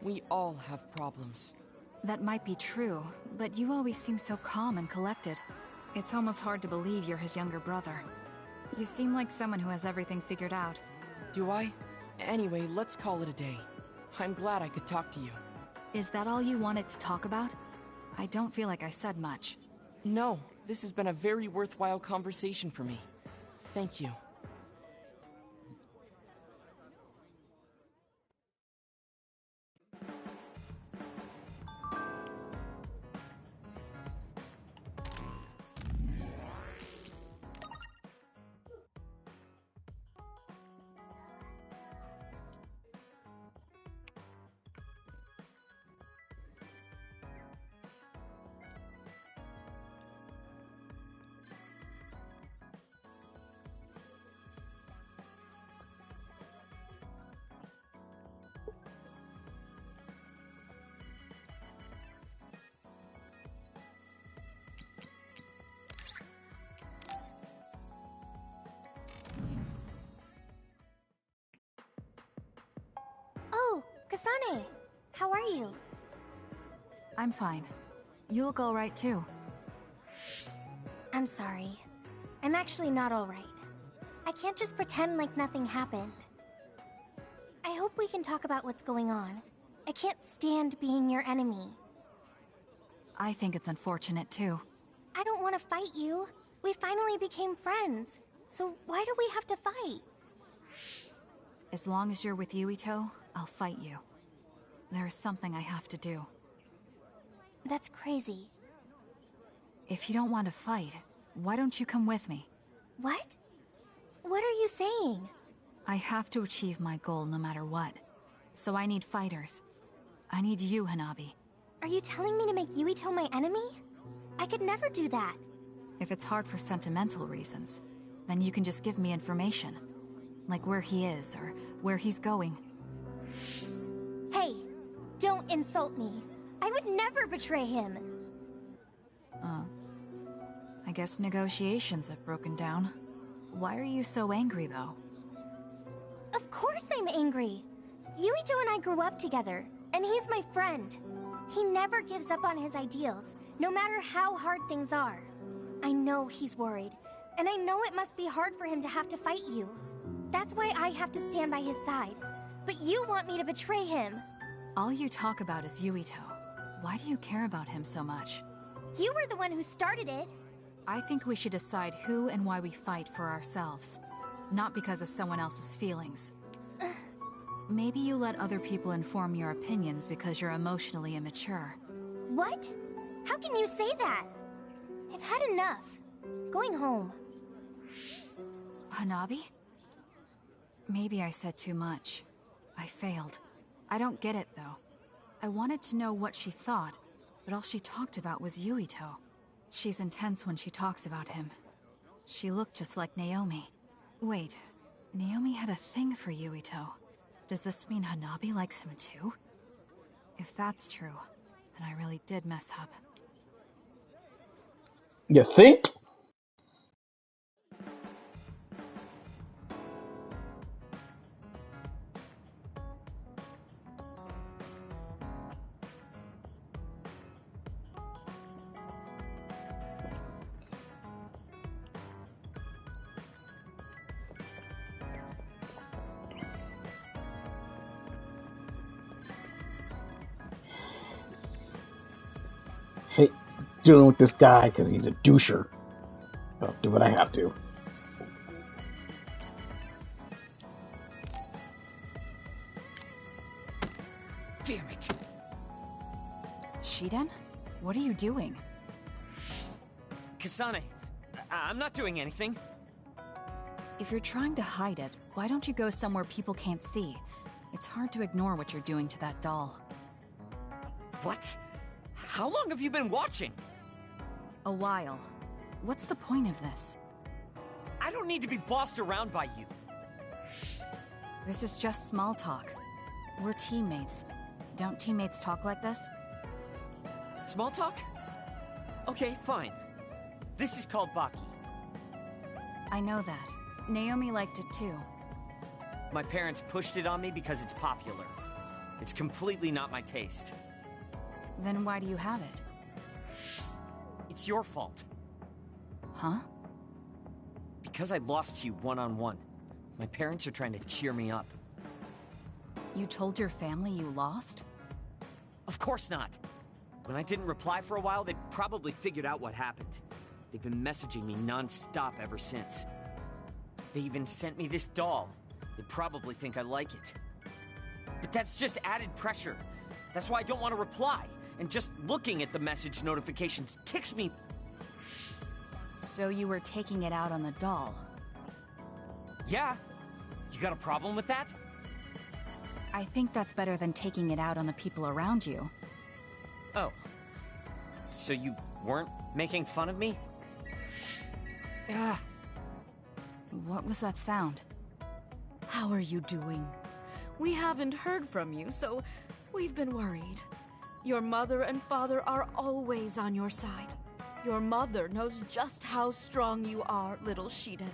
We all have problems. That might be true, but you always seem so calm and collected. It's almost hard to believe you're his younger brother. You seem like someone who has everything figured out. Do I? Anyway, let's call it a day. I'm glad I could talk to you. Is that all you wanted to talk about? I don't feel like I said much. No, this has been a very worthwhile conversation for me. Thank you. Kasane, how are you? I'm fine. You look alright too. I'm sorry. I'm actually not alright. I can't just pretend like nothing happened. I hope we can talk about what's going on. I can't stand being your enemy. I think it's unfortunate too. I don't want to fight you. We finally became friends. So why do we have to fight? As long as you're with Yuito, I'll fight you. There is something I have to do. That's crazy. If you don't want to fight, why don't you come with me? What? What are you saying? I have to achieve my goal no matter what. So I need fighters. I need you, Hanabi. Are you telling me to make Yuito my enemy? I could never do that. If it's hard for sentimental reasons, then you can just give me information. Like where he is, or where he's going. Hey, don't insult me. I would never betray him. I guess negotiations have broken down. Why are you so angry, though? Of course I'm angry. Yuito and I grew up together, and he's my friend. He never gives up on his ideals, no matter how hard things are. I know he's worried, and I know it must be hard for him to have to fight you. That's why I have to stand by his side. But you want me to betray him. All you talk about is Yuito. Why do you care about him so much? You were the one who started it. I think we should decide who and why we fight for ourselves, not because of someone else's feelings. Maybe you let other people inform your opinions because you're emotionally immature. What? How can you say that? I've had enough. Going home. Hanabi? Maybe I said too much. I failed. I don't get it, though. I wanted to know what she thought, but all she talked about was Yuito. She's intense when she talks about him. She looked just like Naomi. Wait, Naomi had a thing for Yuito. Does this mean Hanabi likes him too? If that's true, then I really did mess up. You think? Hate dealing with this guy because he's a doucher. I'll do what I have to. Damn it! Shiden? What are you doing? Kasane, I'm not doing anything. If you're trying to hide it, why don't you go somewhere people can't see? It's hard to ignore what you're doing to that doll. What? How long have you been watching? A while. What's the point of this? I don't need to be bossed around by you. This is just small talk. We're teammates. Don't teammates talk like this? Small talk? Okay, fine. This is called Baki. I know that. Naomi liked it too. My parents pushed it on me because it's popular. It's completely not my taste. Then why do you have it? It's your fault. Huh? Because I lost to you one-on-one. My parents are trying to cheer me up. You told your family you lost? Of course not. When I didn't reply for a while, they probably figured out what happened. They've been messaging me non-stop ever since. They even sent me this doll. They probably think I like it. But that's just added pressure. That's why I don't want to reply. And just looking at the message notifications ticks me. So you were taking it out on the doll? Yeah. You got a problem with that? I think that's better than taking it out on the people around you. Oh. So you weren't making fun of me? Ugh. What was that sound? How are you doing? We haven't heard from you, so we've been worried. Your mother and father are always on your side. Your mother knows just how strong you are, little Shiden.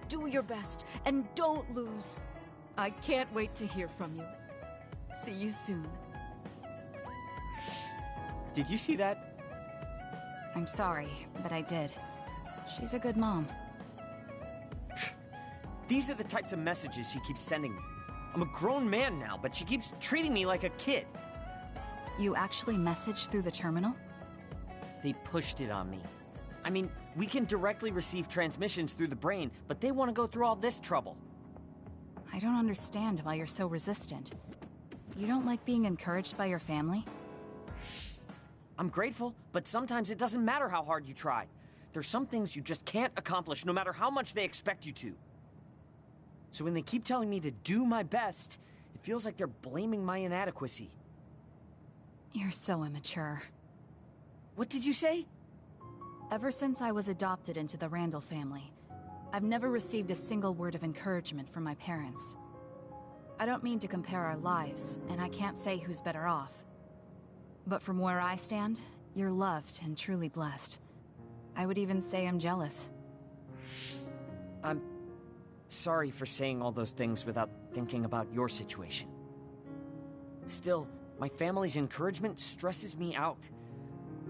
Do your best, and don't lose. I can't wait to hear from you. See you soon. Did you see that? I'm sorry, but I did. She's a good mom. These are the types of messages she keeps sending me. I'm a grown man now, but she keeps treating me like a kid. You actually messaged through the terminal? They pushed it on me. I mean, we can directly receive transmissions through the brain, but they want to go through all this trouble. I don't understand why you're so resistant. You don't like being encouraged by your family? I'm grateful, but sometimes it doesn't matter how hard you try. There's some things you just can't accomplish no matter how much they expect you to. So when they keep telling me to do my best, it feels like they're blaming my inadequacy. You're so immature. What did you say? Ever since I was adopted into the Randall family, I've never received a single word of encouragement from my parents. I don't mean to compare our lives, and I can't say who's better off. But from where I stand, you're loved and truly blessed. I would even say I'm jealous. I'm sorry for saying all those things without thinking about your situation. Still, my family's encouragement stresses me out.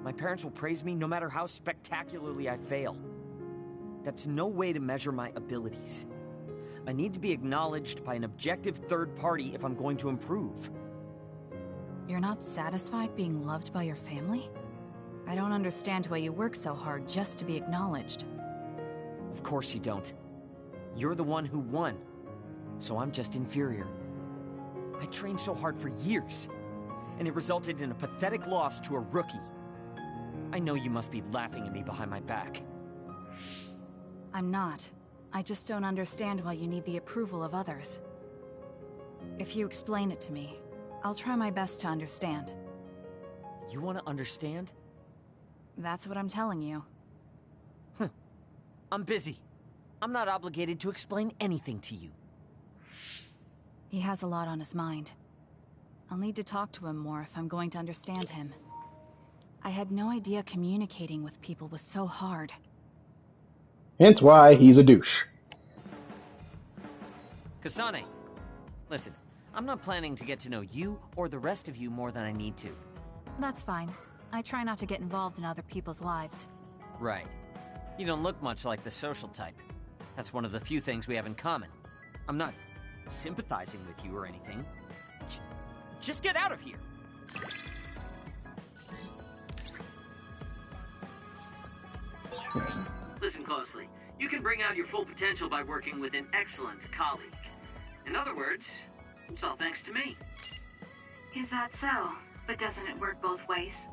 My parents will praise me no matter how spectacularly I fail. That's no way to measure my abilities. I need to be acknowledged by an objective third party if I'm going to improve. You're not satisfied being loved by your family? I don't understand why you work so hard just to be acknowledged. Of course you don't. You're the one who won, so I'm just inferior. I trained so hard for years, and it resulted in a pathetic loss to a rookie. I know you must be laughing at me behind my back. I'm not. I just don't understand why you need the approval of others. If you explain it to me, I'll try my best to understand. You want to understand? That's what I'm telling you. I'm busy. I'm not obligated to explain anything to you. He has a lot on his mind. I'll need to talk to him more if I'm going to understand him. I had no idea communicating with people was so hard. Hence why he's a douche. Kasane, listen, I'm not planning to get to know you or the rest of you more than I need to. That's fine. I try not to get involved in other people's lives. Right. You don't look much like the social type. That's one of the few things we have in common. I'm not sympathizing with you or anything. Just get out of here! Listen closely. You can bring out your full potential by working with an excellent colleague. In other words, it's all thanks to me. Is that so? But doesn't it work both ways?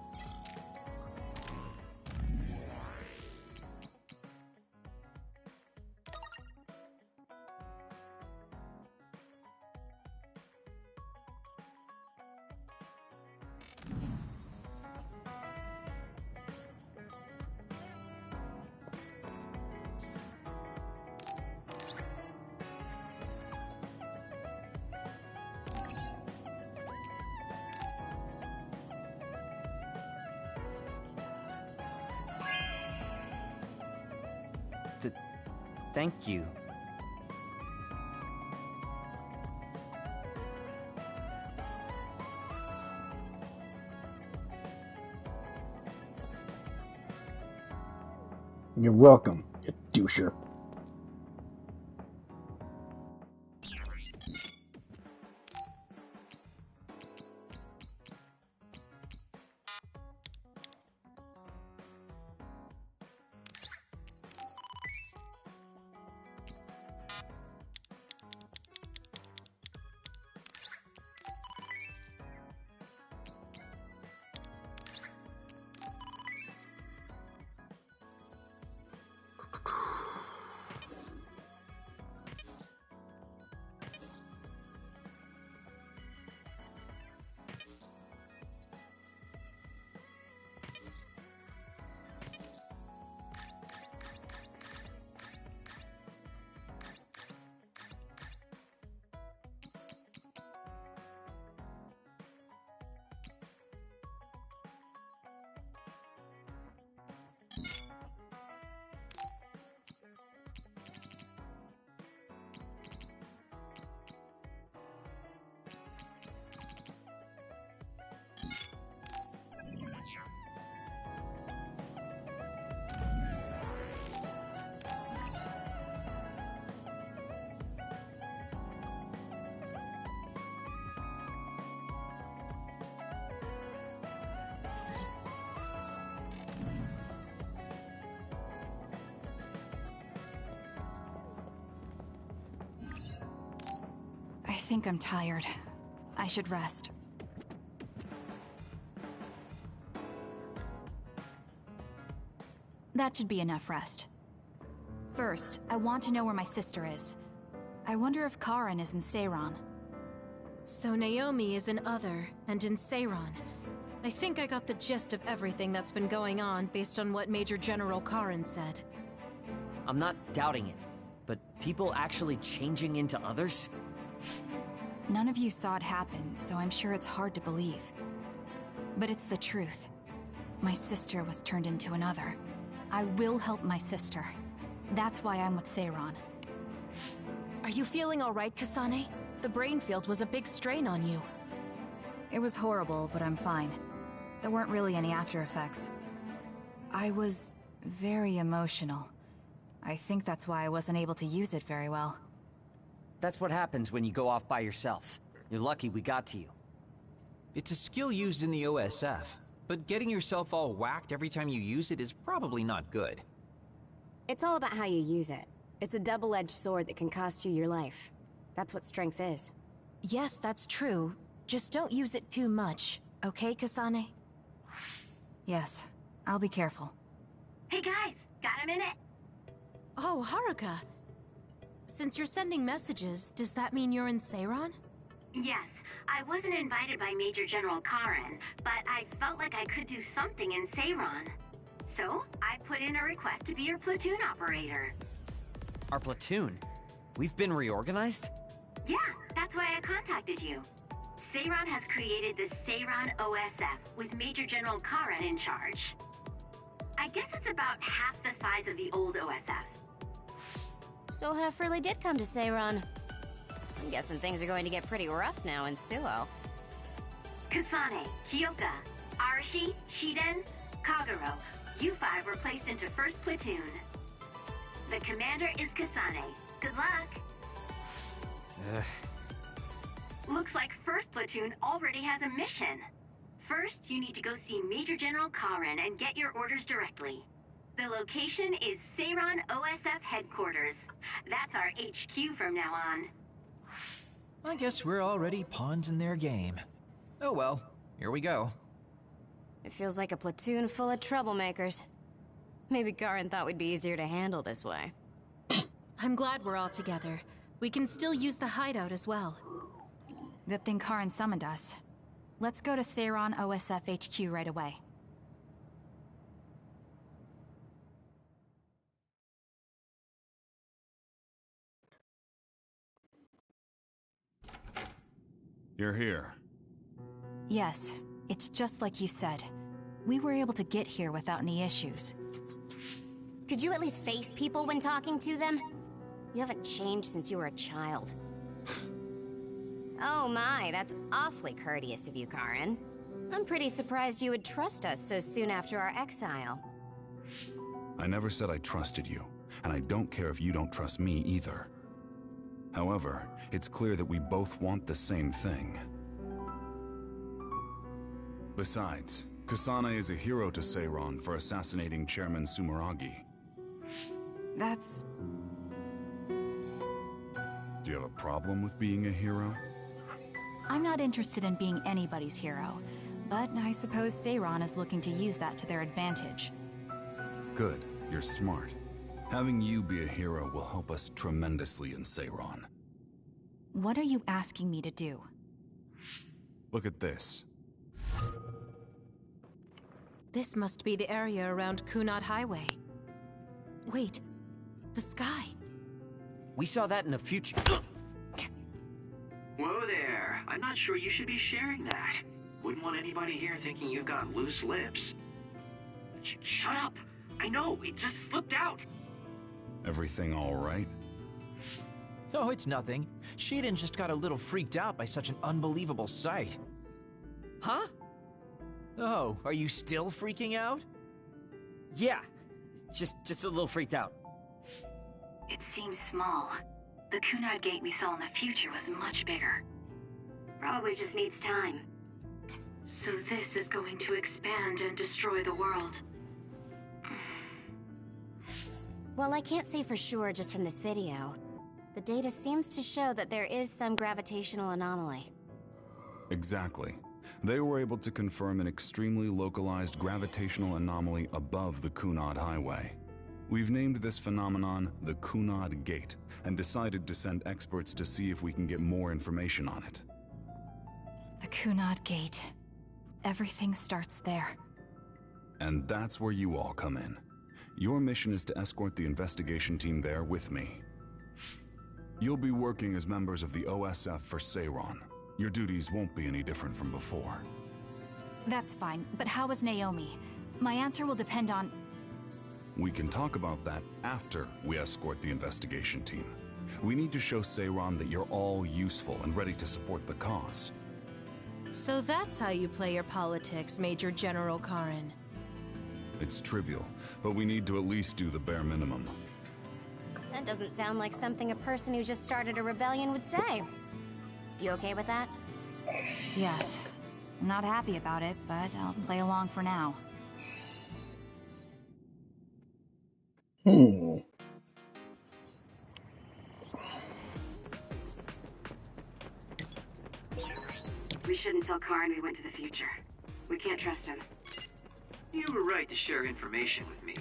Thank you. You're welcome, you doucher. think I'm tired. I should rest. That should be enough rest. First, I want to know where my sister is. I wonder if Karen is in Seiran. So Naomi is in Other, and in Seiran. I think I got the gist of everything that's been going on based on what Major General Karen said. I'm not doubting it, but people actually changing into others? None of you saw it happen, so I'm sure it's hard to believe. But it's the truth. My sister was turned into another. I will help my sister. That's why I'm with Seiran. Are you feeling all right, Kasane? The brain field was a big strain on you. It was horrible, but I'm fine. There weren't really any after effects. I was very emotional. I think that's why I wasn't able to use it very well. That's what happens when you go off by yourself. You're lucky we got to you. It's a skill used in the OSF, but getting yourself all whacked every time you use it is probably not good. It's all about how you use it. It's a double-edged sword that can cost you your life. That's what strength is. Yes, that's true. Just don't use it too much, okay, Kasane? Yes, I'll be careful. Hey guys, got a minute? Oh, Haruka. Since you're sending messages, does that mean you're in Seiran? Yes, I wasn't invited by Major General Karen, but I felt like I could do something in Seiran. So, I put in a request to be your platoon operator. Our platoon? We've been reorganized? Yeah, that's why I contacted you. Seiran has created the Seiran OSF with Major General Karen in charge. I guess it's about half the size of the old OSF. So Hef really did come to Seiran. I'm guessing things are going to get pretty rough now in Suo. Kasane, Kyoka, Arashi, Shiden, Kagero, you five were placed into 1st Platoon. The commander is Kasane. Good luck. Looks like 1st Platoon already has a mission. First, you need to go see Major General Karen and get your orders directly. The location is Seiran OSF headquarters. That's our HQ from now on. I guess we're already pawns in their game. Oh well, here we go. It feels like a platoon full of troublemakers. Maybe Karen thought we'd be easier to handle this way. I'm glad we're all together. We can still use the hideout as well. Good thing Karen summoned us. Let's go to Seiran OSF HQ right away. You're here. Yes, it's just like you said. We were able to get here without any issues. Could you at least face people when talking to them? You haven't changed since you were a child. Oh my, that's awfully courteous of you, Karen. I'm pretty surprised you would trust us so soon after our exile. I never said I trusted you, and I don't care if you don't trust me either. However, it's clear that we both want the same thing. Besides, Kasane is a hero to Seiran for assassinating Chairman Sumeragi. That's... Do you have a problem with being a hero? I'm not interested in being anybody's hero, but I suppose Seiran is looking to use that to their advantage. Good, you're smart. Having you be a hero will help us tremendously in Seiran. What are you asking me to do? Look at this. This must be the area around Kunad Highway. Wait, the sky. We saw that in the future. Whoa there. I'm not sure you should be sharing that. Wouldn't want anybody here thinking you've got loose lips. Shut up! I know, it just slipped out! Everything all right? Oh, it's nothing. Shiden just got a little freaked out by such an unbelievable sight. Huh? Oh, are you still freaking out? Yeah, just a little freaked out. It seems small. The Kunad gate we saw in the future was much bigger. Probably just needs time. So this is going to expand and destroy the world. Well, I can't say for sure just from this video. The data seems to show that there is some gravitational anomaly. Exactly. They were able to confirm an extremely localized gravitational anomaly above the Kunad Highway. We've named this phenomenon the Kunad Gate, and decided to send experts to see if we can get more information on it. The Kunad Gate. Everything starts there. And that's where you all come in. Your mission is to escort the investigation team there with me. You'll be working as members of the OSF for Seiron. Your duties won't be any different from before. That's fine, but how is Naomi? My answer will depend on... We can talk about that after we escort the investigation team. We need to show Seiron that you're all useful and ready to support the cause. So that's how you play your politics, Major General Karen. It's trivial, but we need to at least do the bare minimum. That doesn't sound like something a person who just started a rebellion would say. You okay with that? Yes. I'm not happy about it, but I'll play along for now. We shouldn't tell Karen we went to the future. We can't trust him. You were right to share information with me.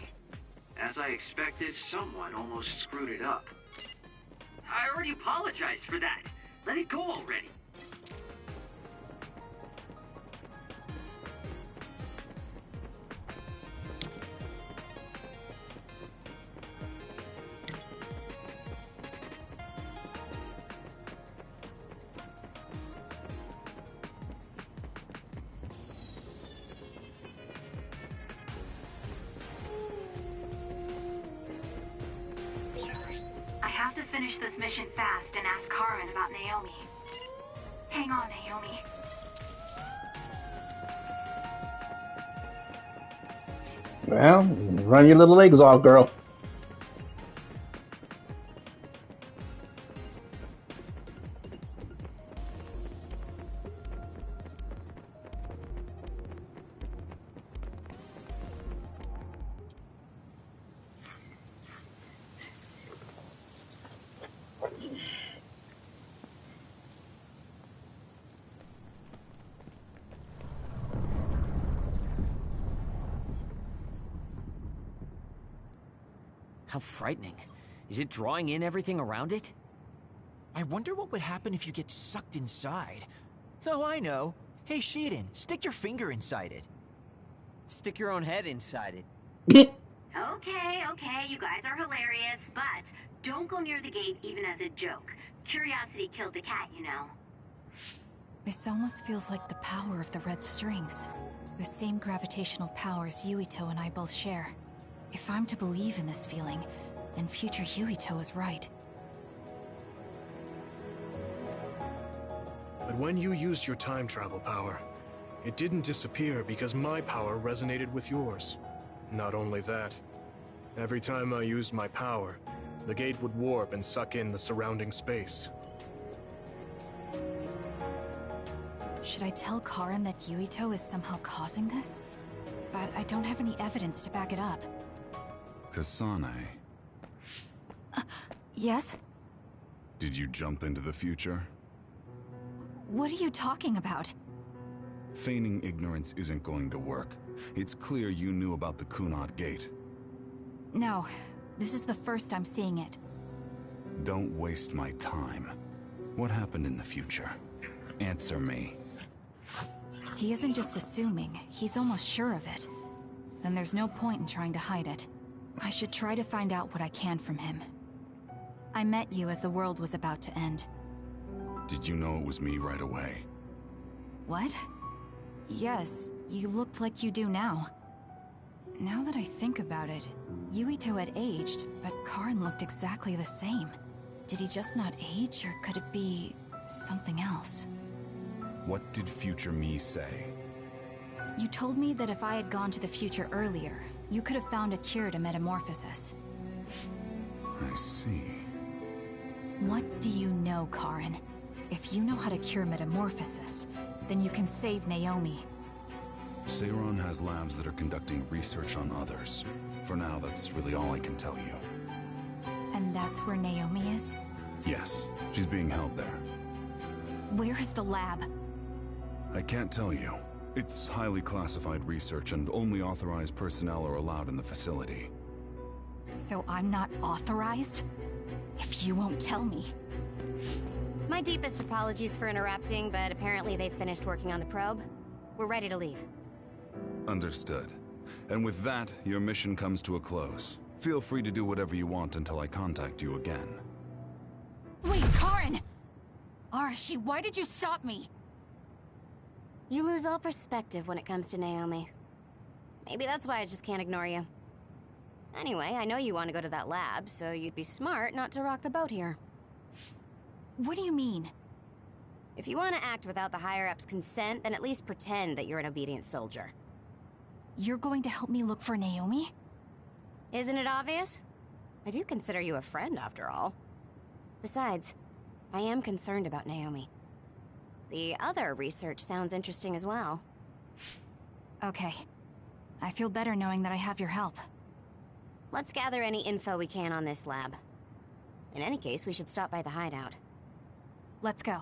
As I expected, someone almost screwed it up. I already apologized for that. Let it go already. I have to finish this mission fast and ask Karen about Naomi. Hang on, Naomi. Well, run your little legs off, girl. How frightening. Is it drawing in everything around it? I wonder what would happen if you get sucked inside. Oh, I know. Hey, Shiden, stick your finger inside it. Stick your own head inside it. Okay, you guys are hilarious, but don't go near the gate even as a joke. Curiosity killed the cat, you know. This almost feels like the power of the red strings. The same gravitational powers Yuito and I both share. If I'm to believe in this feeling, then future Yuito is right. But when you used your time travel power, it didn't disappear because my power resonated with yours. Not only that, every time I used my power, the gate would warp and suck in the surrounding space. Should I tell Karen that Yuito is somehow causing this? But I don't have any evidence to back it up. Kasane. Yes? Did you jump into the future? What are you talking about? Feigning ignorance isn't going to work. It's clear you knew about the Kunad Gate. No, this is the first I'm seeing it. Don't waste my time. What happened in the future? Answer me. He isn't just assuming, he's almost sure of it. Then there's no point in trying to hide it. I should try to find out what I can from him. I met you as the world was about to end. Did you know it was me right away? What? Yes, you looked like you do now. Now that I think about it, Yuito had aged, but Karen looked exactly the same. Did he just not age, or could it be something else? What did future me say? You told me that if I had gone to the future earlier, you could have found a cure to metamorphosis. I see. What do you know, Karen? If you know how to cure metamorphosis, then you can save Naomi. Seiron has labs that are conducting research on others. For now, that's really all I can tell you. And that's where Naomi is? Yes, she's being held there. Where is the lab? I can't tell you. It's highly classified research and only authorized personnel are allowed in the facility. So I'm not authorized? If you won't tell me. My deepest apologies for interrupting, but apparently they've finished working on the probe. We're ready to leave. Understood. And with that, your mission comes to a close. Feel free to do whatever you want until I contact you again. Wait, Karin! Arashi, why did you stop me? You lose all perspective when it comes to Naomi. Maybe that's why I just can't ignore you. Anyway, I know you want to go to that lab, so you'd be smart not to rock the boat here. What do you mean? If you want to act without the higher-ups' consent, then at least pretend that you're an obedient soldier. You're going to help me look for Naomi? Isn't it obvious? I do consider you a friend, after all. Besides, I am concerned about Naomi. The other research sounds interesting as well. Okay. I feel better knowing that I have your help. Let's gather any info we can on this lab. In any case, we should stop by the hideout. Let's go.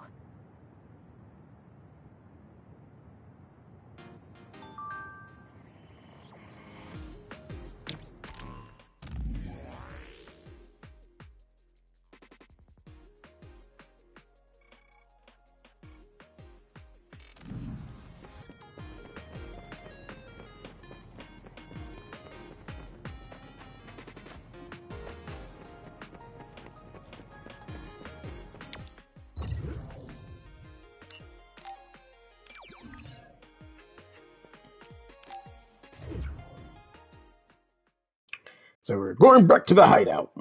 So we're going back to the hideout.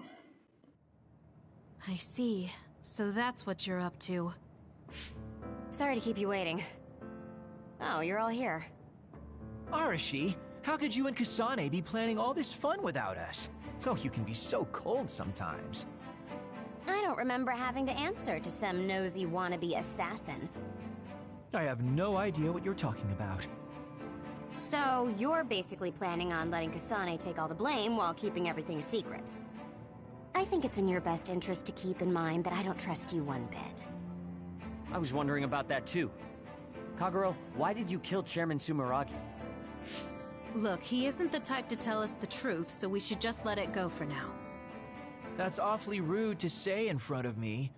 I see. So that's what you're up to. Sorry to keep you waiting. Oh, you're all here. Arashi, how could you and Kasane be planning all this fun without us? Oh, you can be so cold sometimes. I don't remember having to answer to some nosy wannabe assassin. I have no idea what you're talking about. So, you're basically planning on letting Kasane take all the blame while keeping everything a secret. I think it's in your best interest to keep in mind that I don't trust you one bit. I was wondering about that too. Kagero, why did you kill Chairman Sumeragi? Look, he isn't the type to tell us the truth, so we should just let it go for now. That's awfully rude to say in front of me.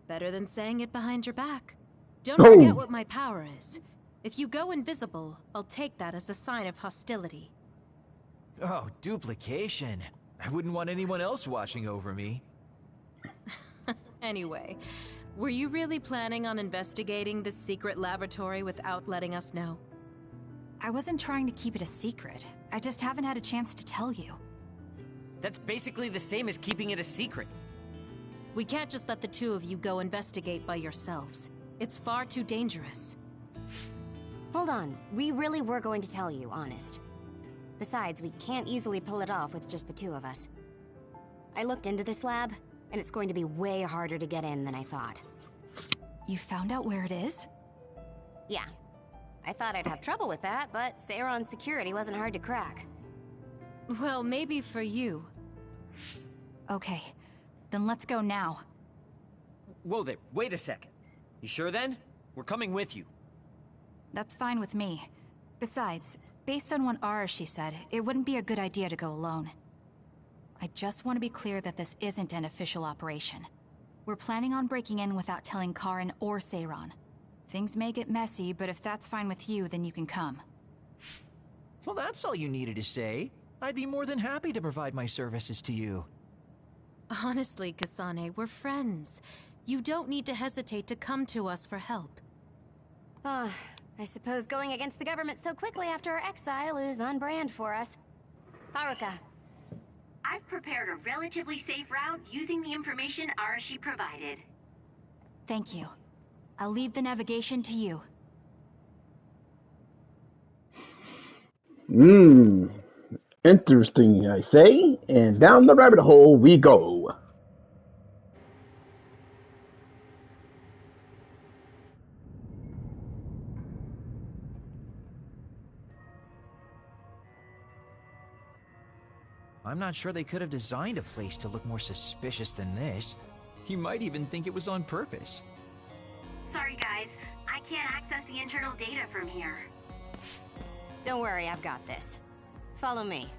Better than saying it behind your back. Don't forget what my power is. If you go invisible, I'll take that as a sign of hostility. Oh, duplication. I wouldn't want anyone else watching over me. Anyway, were you really planning on investigating this secret laboratory without letting us know? I wasn't trying to keep it a secret. I just haven't had a chance to tell you. That's basically the same as keeping it a secret. We can't just let the two of you go investigate by yourselves. It's far too dangerous. Hold on, we really were going to tell you, honest. Besides, we can't easily pull it off with just the two of us. I looked into this lab, and it's going to be way harder to get in than I thought. You found out where it is? Yeah. I thought I'd have trouble with that, but Seiron's security wasn't hard to crack. Well, maybe for you. Okay, then let's go now. Whoa there, wait a second. You sure then? We're coming with you. That's fine with me. Besides, based on what Arashi said, it wouldn't be a good idea to go alone. I just want to be clear that this isn't an official operation. We're planning on breaking in without telling Karin or Seiron. Things may get messy, but if that's fine with you, then you can come. Well, that's all you needed to say. I'd be more than happy to provide my services to you. Honestly, Kasane, we're friends. You don't need to hesitate to come to us for help. I suppose going against the government so quickly after our exile is on brand for us. Haruka. I've prepared a relatively safe route using the information Arashi provided. Thank you. I'll leave the navigation to you. Interesting, I say, and down the rabbit hole we go. I'm not sure they could have designed a place to look more suspicious than this. He might even think it was on purpose. Sorry guys, I can't access the internal data from here. Don't worry, I've got this. Follow me.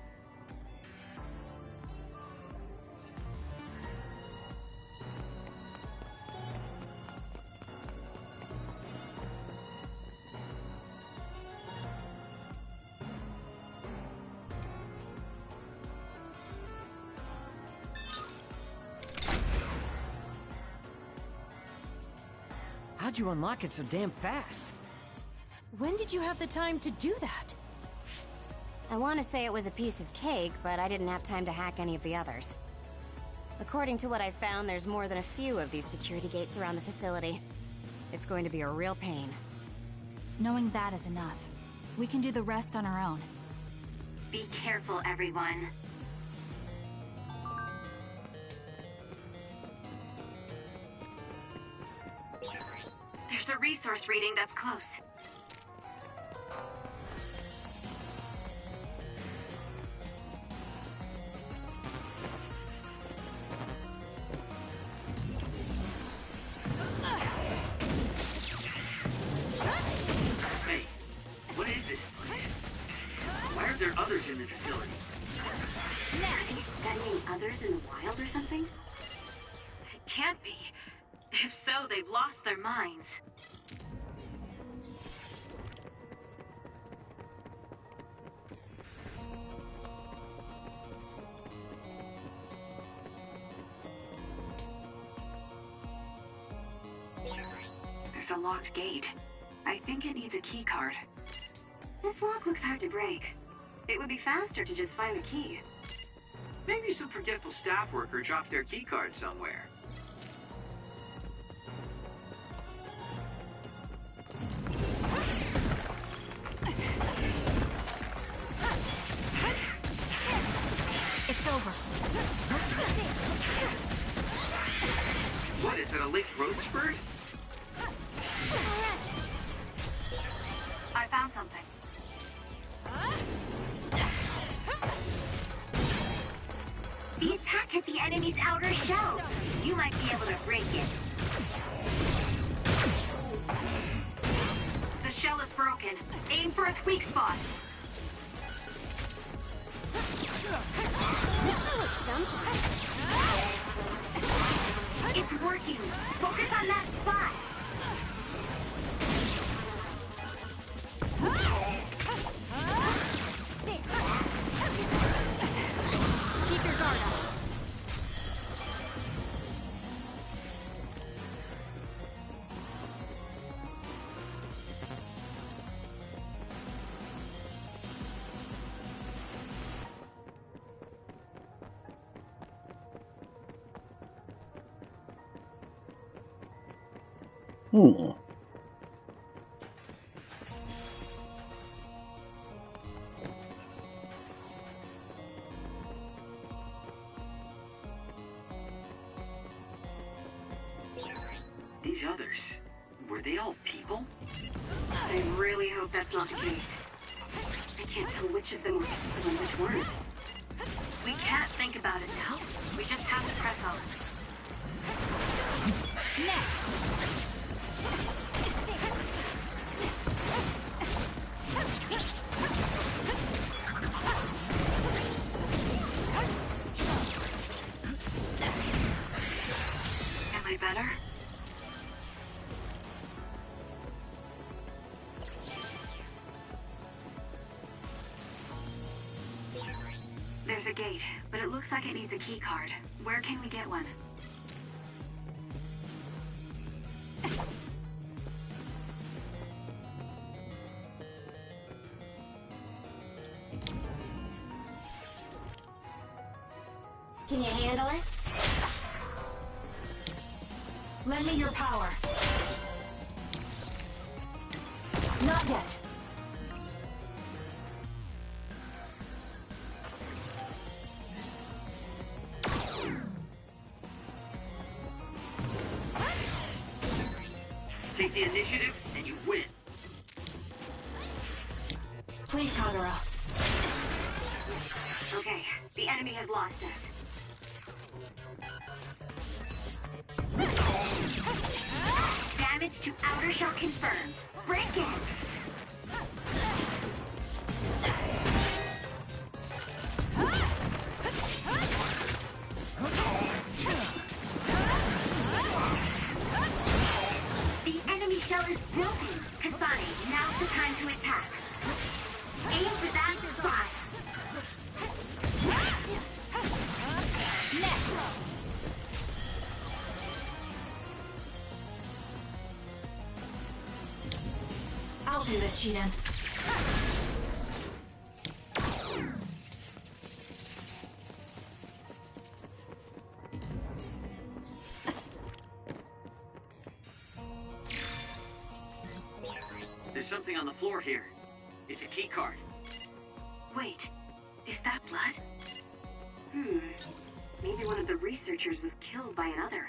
How'd you unlock it so damn fast? When did you have the time to do that? I want to say it was a piece of cake, but I didn't have time to hack any of the others. According to what I found, there's more than a few of these security gates around the facility. It's going to be a real pain. Knowing that is enough. We can do the rest on our own. Be careful, everyone. There's a resource reading that's close. Hey, what is this place? Why are there others in the facility? Are they studying others in the wild or something? It can't be. If so, they've lost their minds. There's a locked gate. I think it needs a key card. This lock looks hard to break. It would be faster to just find the key. Maybe some forgetful staff worker dropped their keycard somewhere. It's over. What, is it a licked growth spurt? I found something. The attack hit the enemy's outer shell. You might be able to break it. The shell is broken. Aim for its weak spot. Sometimes. It's working. Focus on that spot. Keep your guard up. Hmm. These others, were they all people? I really hope that's not the case. I can't tell which of them were people and which weren't. We can't think about it now. We just have to press on. Next. Am I better? There's a gate, but it looks like it needs a key card. Where can we get one? Can you handle it? Lend me your power. Not yet. Take the initiative, and you win. Please, Kagura. Okay, the enemy has lost us. Outer shell confirmed. Break in! The enemy shell is broken. Kasane, now's the time to attack. Aim for that spot. Next! I'll do this, Shiden. There's something on the floor here. It's a key card. Wait, is that blood? Maybe one of the researchers was killed by another.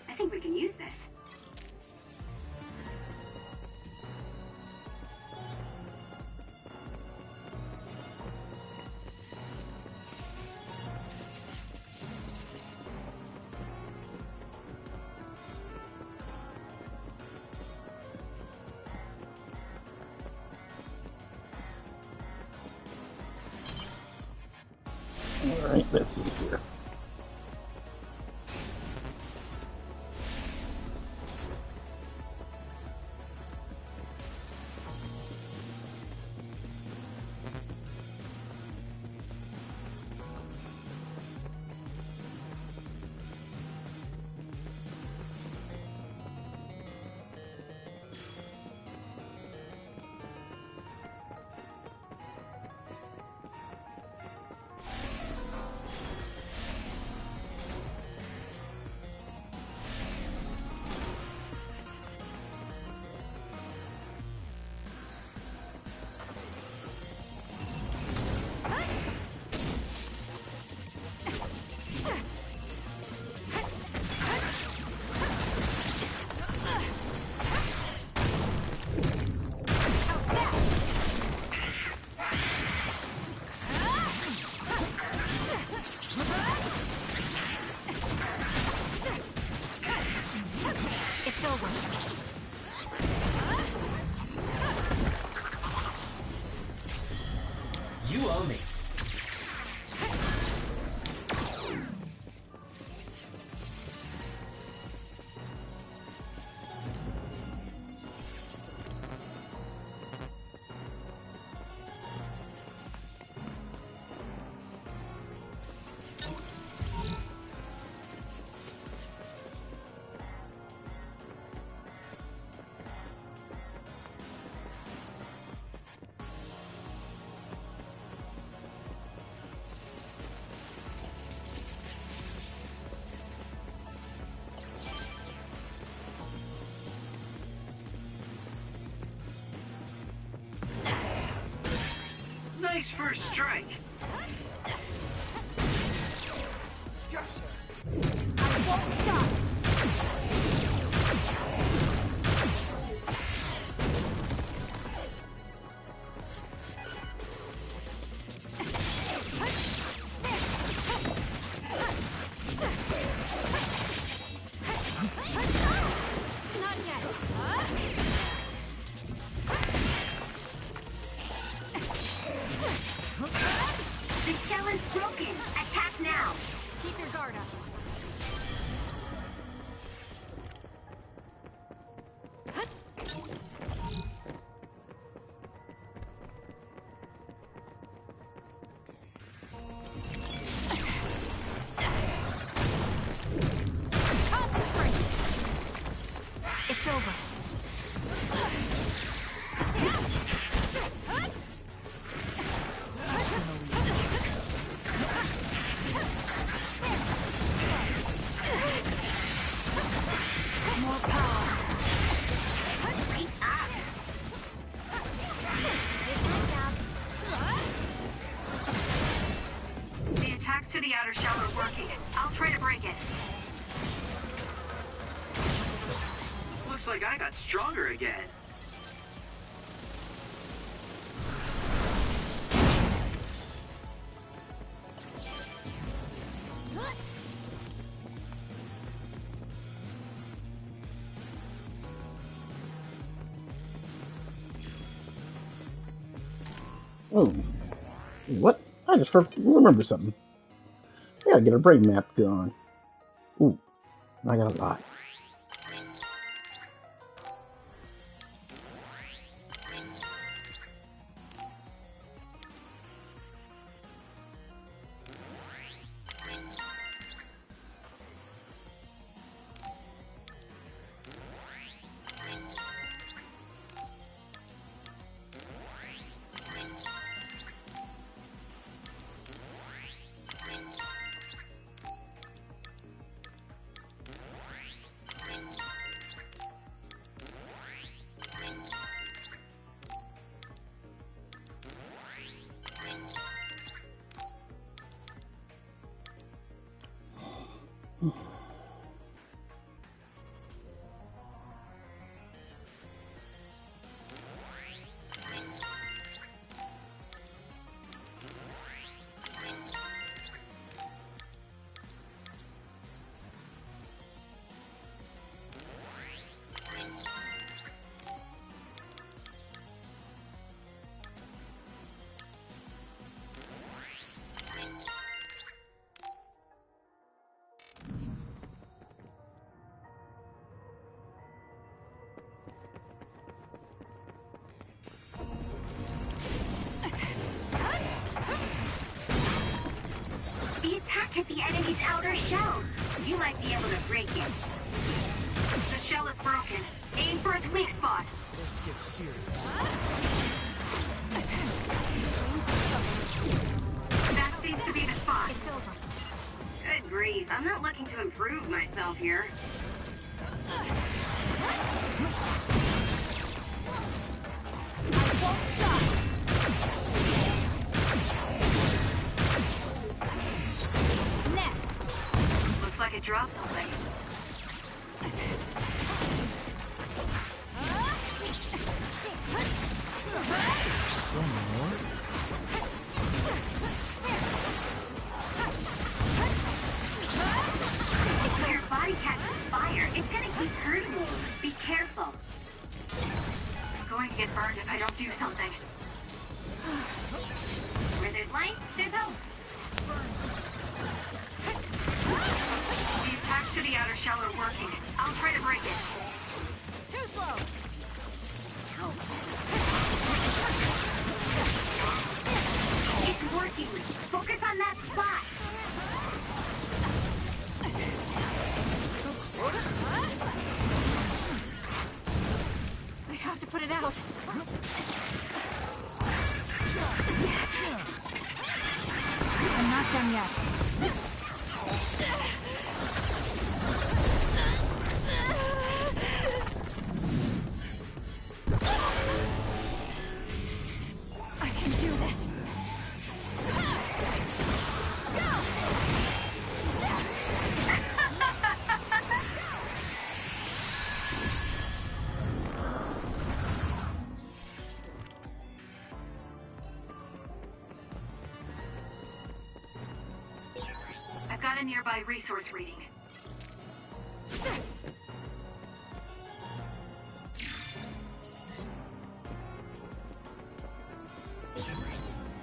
I think we can use this. Alright, let's see here. It's over. You owe me. Nice first strike. Gotcha. I won't stop. Not yet. The shell is broken. Attack now. Keep your guard up. Concentrate. It's over. More power. Wait up. The attacks to the outer shell are working. I'll try to break it. Looks like I got stronger again. Oh, what? I just remember something. I gotta get a brain map going. Ooh, I got a lot. The attack hit the enemy's outer shell. You might be able to break it. The shell is broken. Aim for its weak spot. Let's get serious. That seems to be the spot. It's over. Good grief. I'm not looking to improve myself here. Looks like it dropped something. Still more? If your body catches fire, it's gonna keep hurting you. Be careful. I'm going to get burned if I don't do something. Where there's light, there's hope. The attacks to the outer shell are working. I'll try to break it. Too slow. Ouch. It's working. Focus on that spot. I have to put it out. I'm not done yet. I can do this. I've got a nearby resource reading.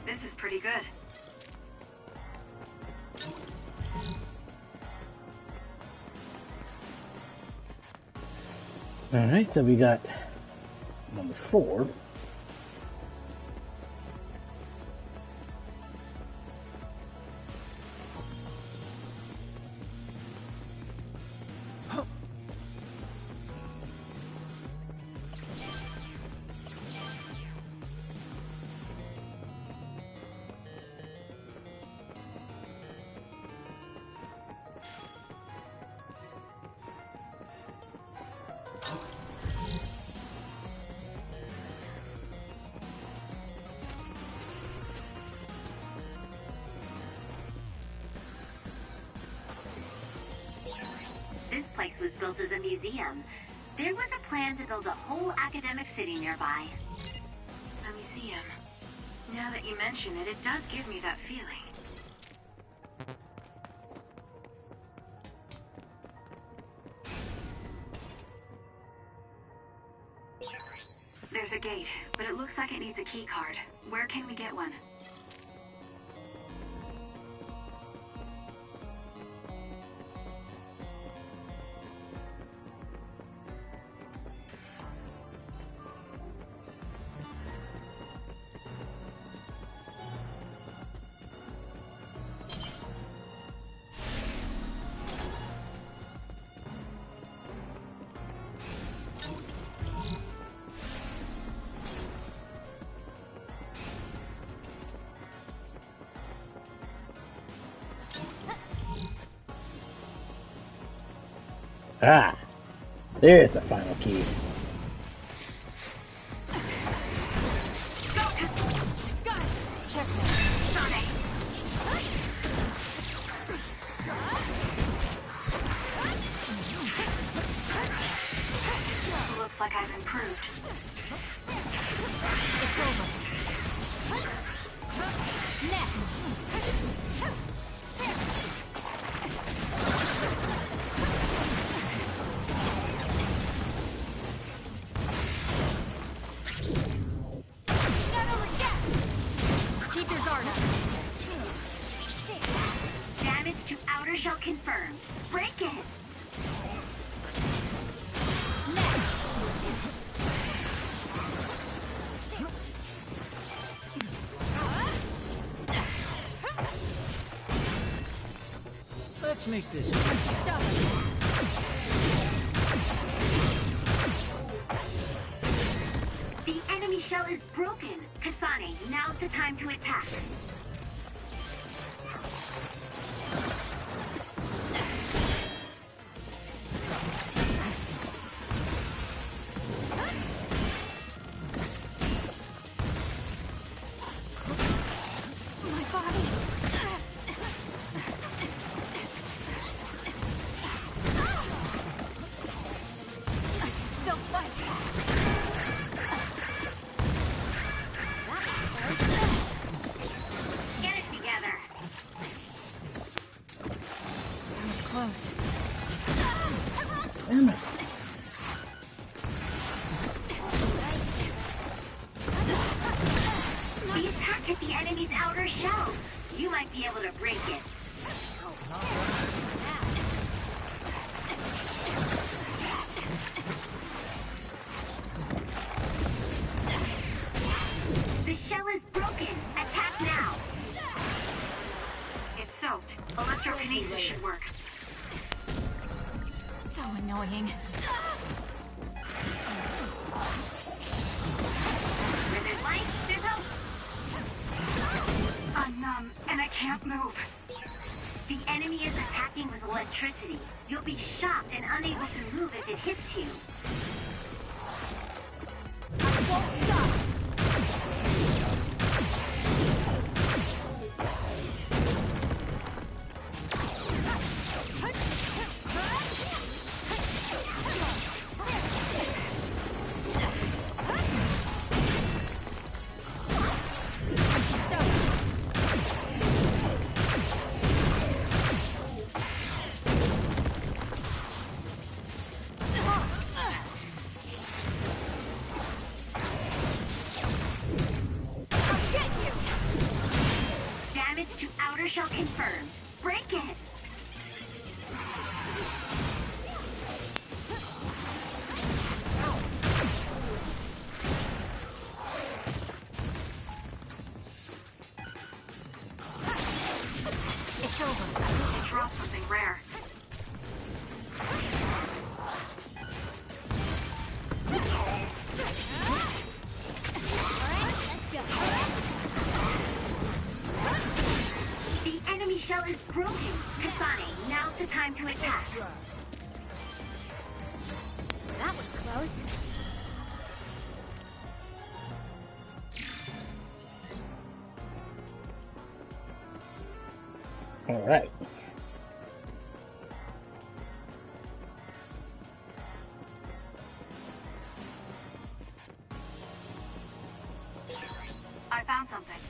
This is pretty good. Alright, so we got number 4. This place was built as a museum. There was a plan to build a whole academic city nearby. A museum. Now that you mention it, it does give me that feeling. There's a gate, but it looks like it needs a key card. Where can we get one? Ah, there's the final key. Looks like I've improved. It's over. Next. Keep your guard up. Damage to outer shell confirmed. Break it. Let's make this. The enemy shell is broken. Kasane, now's the time to attack. My body. Still fight. Get it together. That was close. Damn it. The attack hit the enemy's outer shell. You might be able to break it. The shell is broken. Attack now. It's soaked. Electrokinesis should work. So annoying. Where there's light, there's hope. I'm numb, and I can't move. The enemy is attacking with electricity. You'll be shocked and unable to move if it hits you. I won't stop. Damage to outer shell confirmed. Break it. It's over. I dropped something rare. The enemy shell is broken. Kasane, now's the time to attack. That was close. All right. I found something.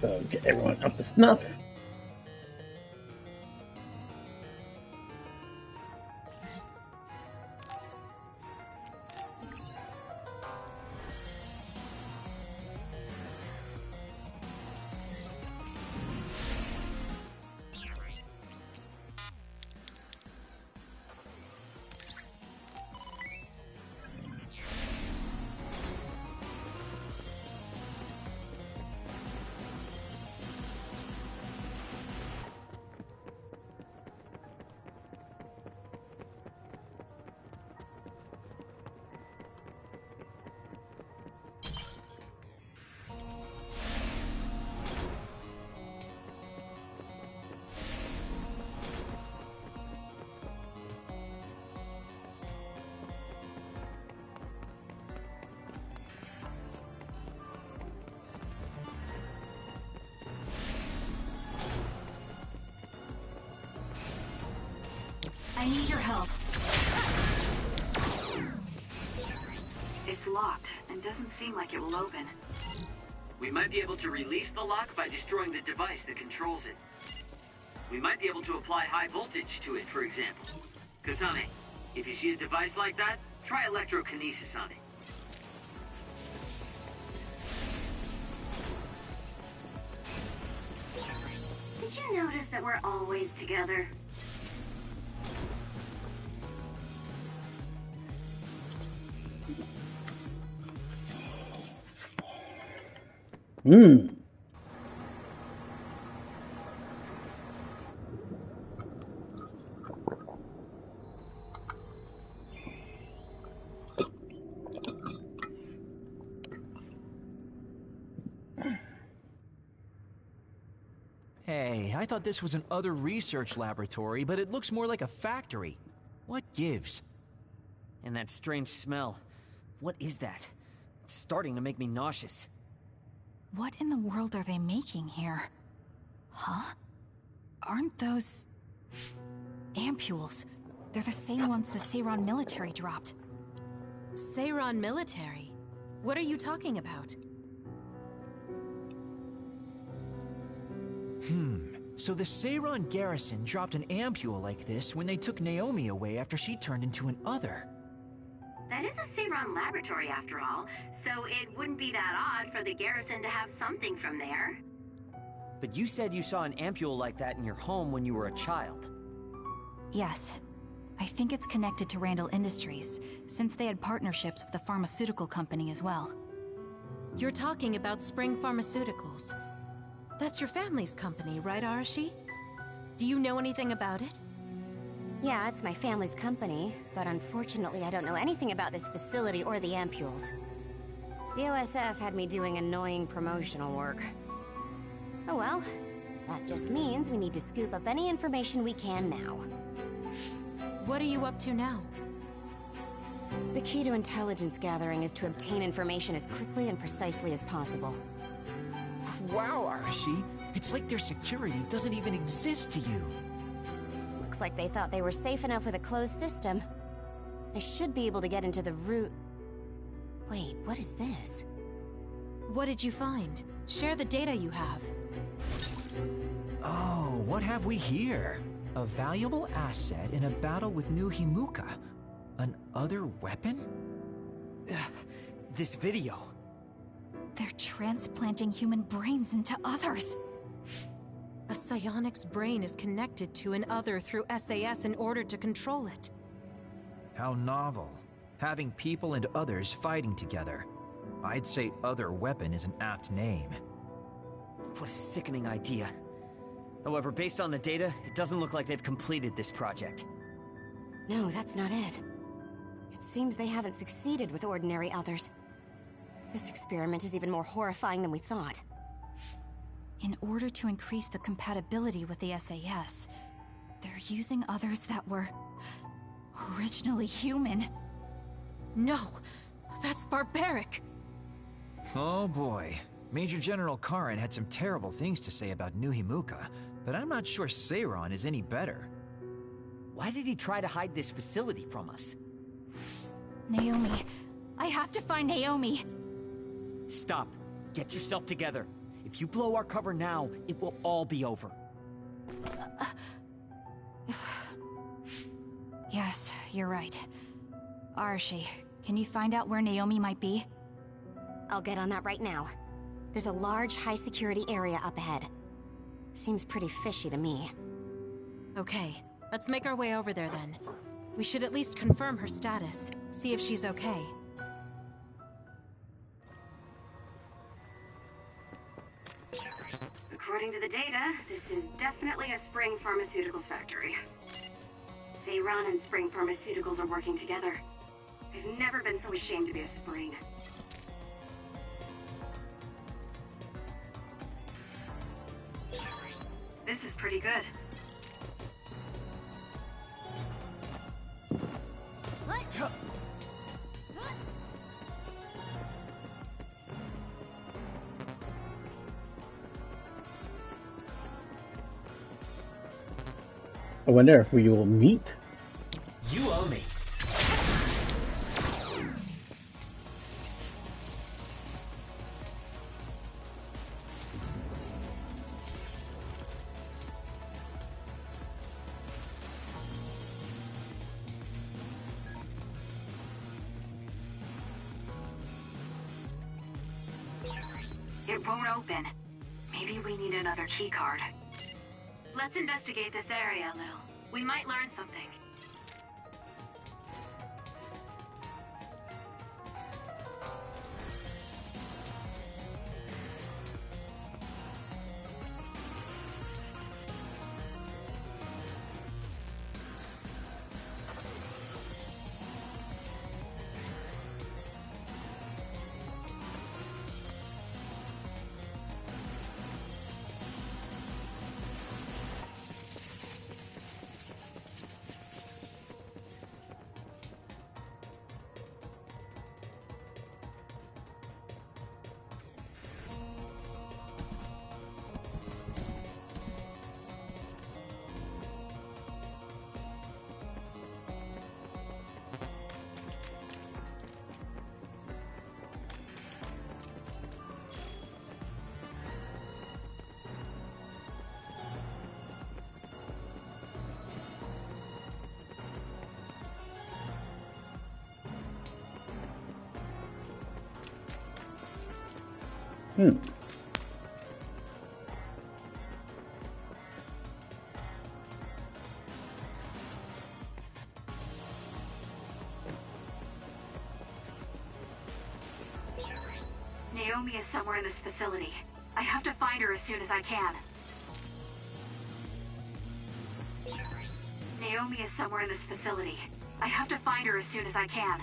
So get everyone up to snuff. I need your help. It's locked and doesn't seem like it will open. We might be able to release the lock by destroying the device that controls it. We might be able to apply high voltage to it, for example. Kasane, if you see a device like that, try electrokinesis on it. Did you notice that we're always together? Hey, I thought this was an other research laboratory, but it looks more like a factory. What gives? And that strange smell. What is that? It's starting to make me nauseous. What in the world are they making here? Huh? Aren't those... ampules? They're the same ones the Seiran military dropped. Seiran military? What are you talking about? So the Seiran garrison dropped an ampule like this when they took Naomi away after she turned into an other. That is a Seiran laboratory after all, so it wouldn't be that odd for the garrison to have something from there. But you said you saw an ampule like that in your home when you were a child. Yes. I think it's connected to Randall Industries, since they had partnerships with the pharmaceutical company as well. You're talking about Spring Pharmaceuticals. That's your family's company, right, Arashi? Do you know anything about it? Yeah, it's my family's company, but unfortunately I don't know anything about this facility or the ampules. The OSF had me doing annoying promotional work. Oh well, that just means we need to scoop up any information we can now. What are you up to now? The key to intelligence gathering is to obtain information as quickly and precisely as possible. Wow, Arashi. It's like their security doesn't even exist to you. Looks like they thought they were safe enough with a closed system. I should be able to get into the root... Wait, what is this? What did you find? Share the data you have. Oh, what have we here? A valuable asset in a battle with New Himuka. An other weapon? This video. They're transplanting human brains into others. A psionic's brain is connected to an other through SAS in order to control it. How novel. Having people and others fighting together. I'd say other weapon is an apt name. What a sickening idea. However, based on the data, it doesn't look like they've completed this project. No, that's not it. It seems they haven't succeeded with ordinary others. This experiment is even more horrifying than we thought. In order to increase the compatibility with the SAS, they're using others that were... originally human. No! That's barbaric! Oh boy. Major General Karin had some terrible things to say about New Himuka, but I'm not sure Seiran is any better. Why did he try to hide this facility from us? Naomi. I have to find Naomi. Stop. Get yourself together. If you blow our cover now, it will all be over. Yes, you're right. Arashi, can you find out where Naomi might be? I'll get on that right now. There's a large, high-security area up ahead. Seems pretty fishy to me. Okay, let's make our way over there then. We should at least confirm her status, see if she's okay. According to the data, this is definitely a Spring Pharmaceuticals factory. Seiran and Spring Pharmaceuticals are working together. I've never been so ashamed to be a Spring. This is pretty good. I wonder if we will meet. You owe me. It won't open. Maybe we need another key card. Let's investigate this area, Lil. We might learn something. Naomi is somewhere in this facility. I have to find her as soon as I can. Naomi is somewhere in this facility. I have to find her as soon as I can.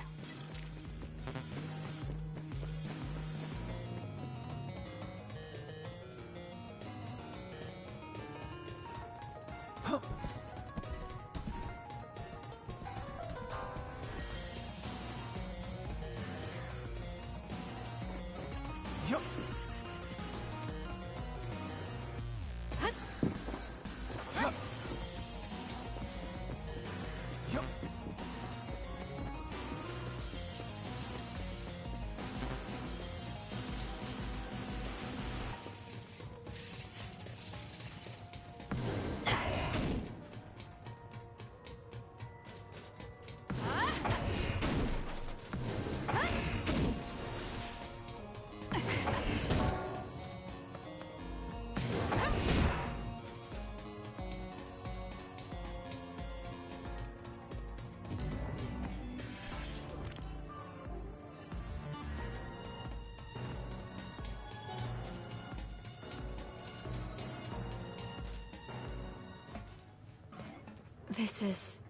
This is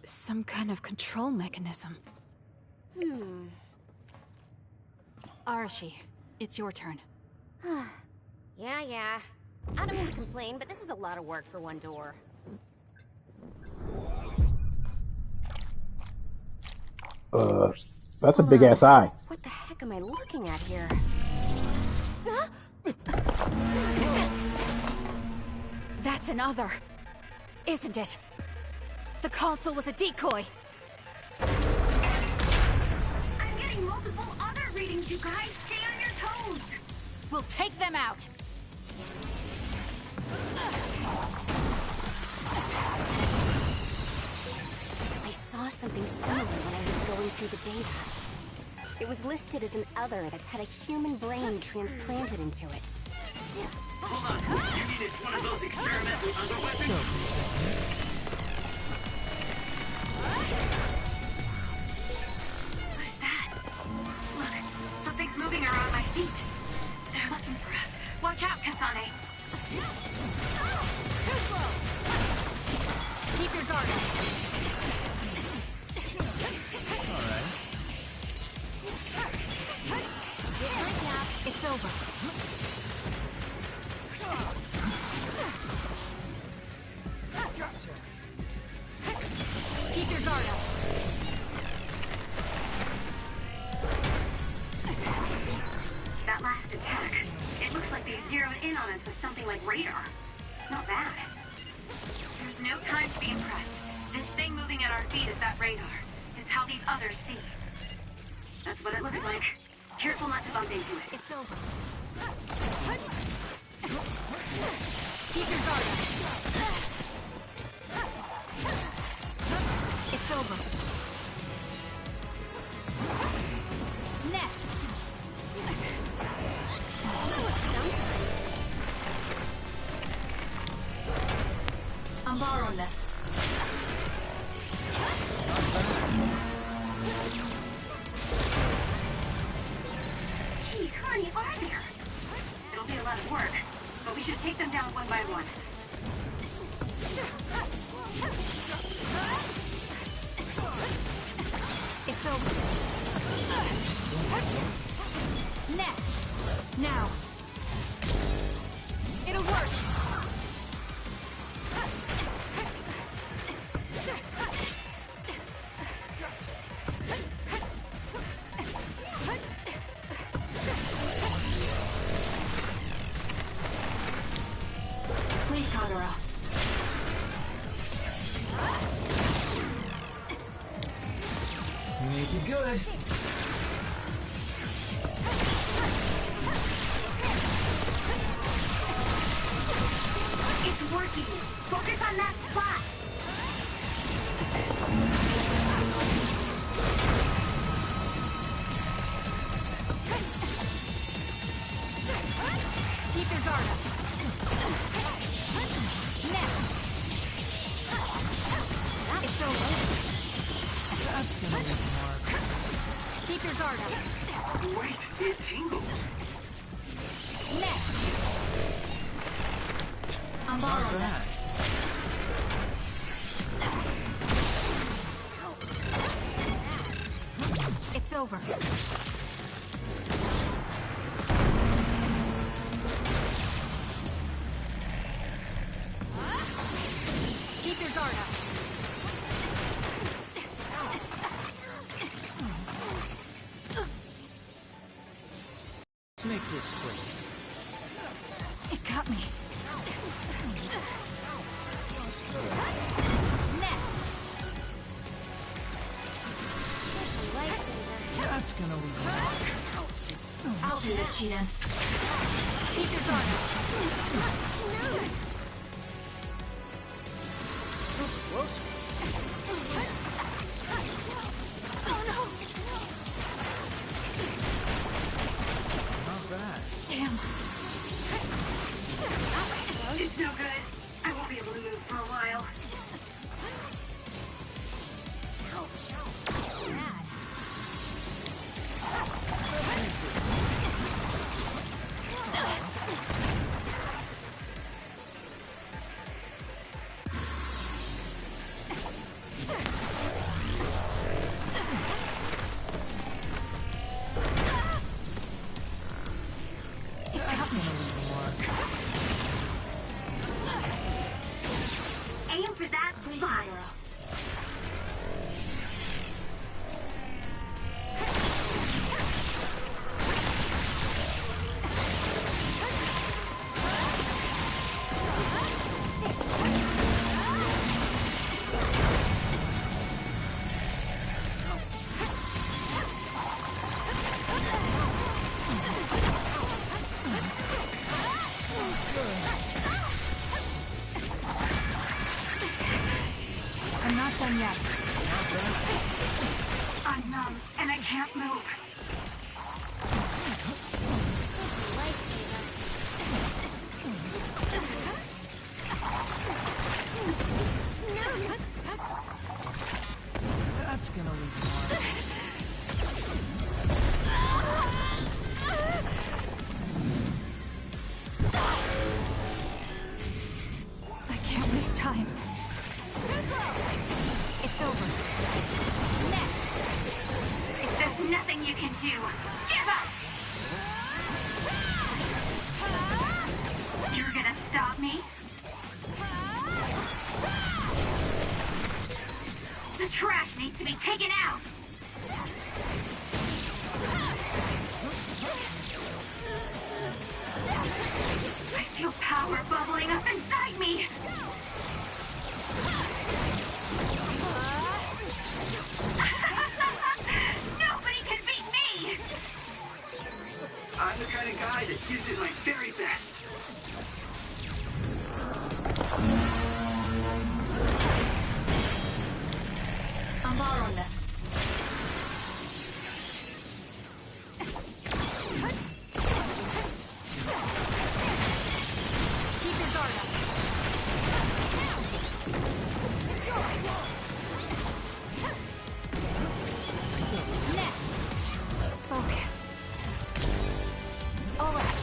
some kind of control mechanism. Arashi, it's your turn. Yeah. I don't mean to complain, but this is a lot of work for one door. That's a big ass eye. What the heck am I looking at here? That's another, isn't it? The console was a decoy. I'm getting multiple other readings, you guys. Stay on your toes. We'll take them out. saw something similar when I was going through the data. It was listed as an other that's had a human brain transplanted into it. Hold on. You mean it's one of those experimental other weapons? What is that? Look, something's moving around my feet. They're looking for us. Watch out, Kasane. Too slow! Keep your guard up. Alright. Get my gap. It's over. Gotcha. Keep your guard up. That last attack, it looks like they zeroed in on us with something like radar. Not bad. There's no time to be impressed. This thing moving at our feet is that radar. It's how these others see. That's what it looks like. Careful not to bump into it. It's over. Keep your guard up. It's over. Next. I'm borrowing this. Jeez, how many are there? It'll be a lot of work, but we should take them down one by one. It's over. Next. Now. It'll work. Please, Kagura. Make it good. It's working. Focus on that spot. Keep your guard up. Next. It's over. That's gonna leave a mark. Keep your guard up. Wait, it tingles. Next. I'm borrowing this. It's over. Keep your guard up. Let's make this quick. It got me. Next. That's gonna leave a mark. I'll do this, Shiden. Keep your guard up. Close. Oh no! Not bad. Damn. It's no good. I won't be able to move for a while. can't move. That's gonna leave a mark. I can't waste time. It's over. Next. There's nothing you can do. Give up! You're gonna stop me? The trash needs to be taken out! I feel power bubbling up inside me! Nobody can beat me! I'm the kind of guy that gives it my very best. I'm borrowing this. Keep your guard up. It's yours. Next. Focus. All right.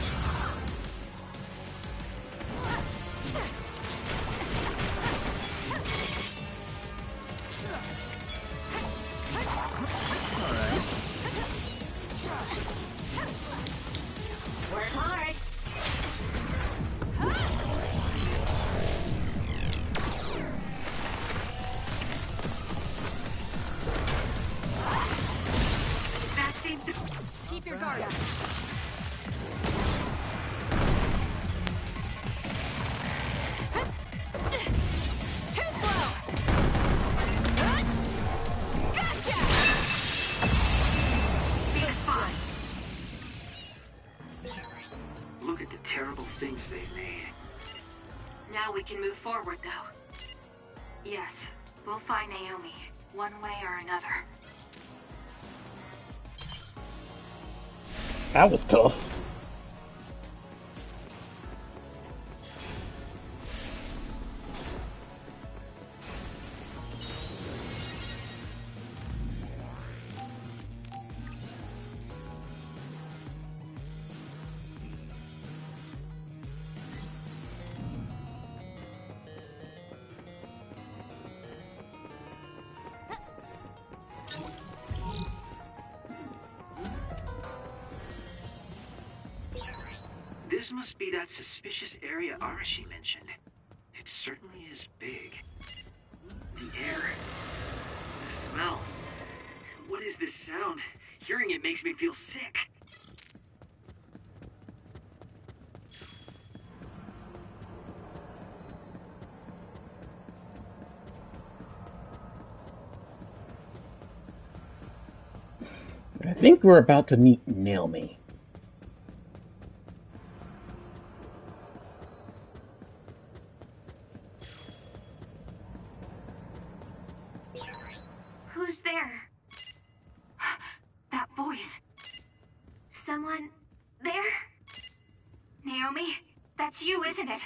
Work hard. That seems to... Keep your guard up. Too slow! Gotcha! Be fine. Look at the terrible things they've made. Now we can move forward, though. Yes, we'll find Naomi, one way or another. That was tough. This must be that suspicious area Arashi mentioned. It certainly is big. The air. The smell. What is this sound? Hearing it makes me feel sick. I think we're about to meet Naomi. Who's there? That voice. Someone there? Naomi, that's you, isn't it?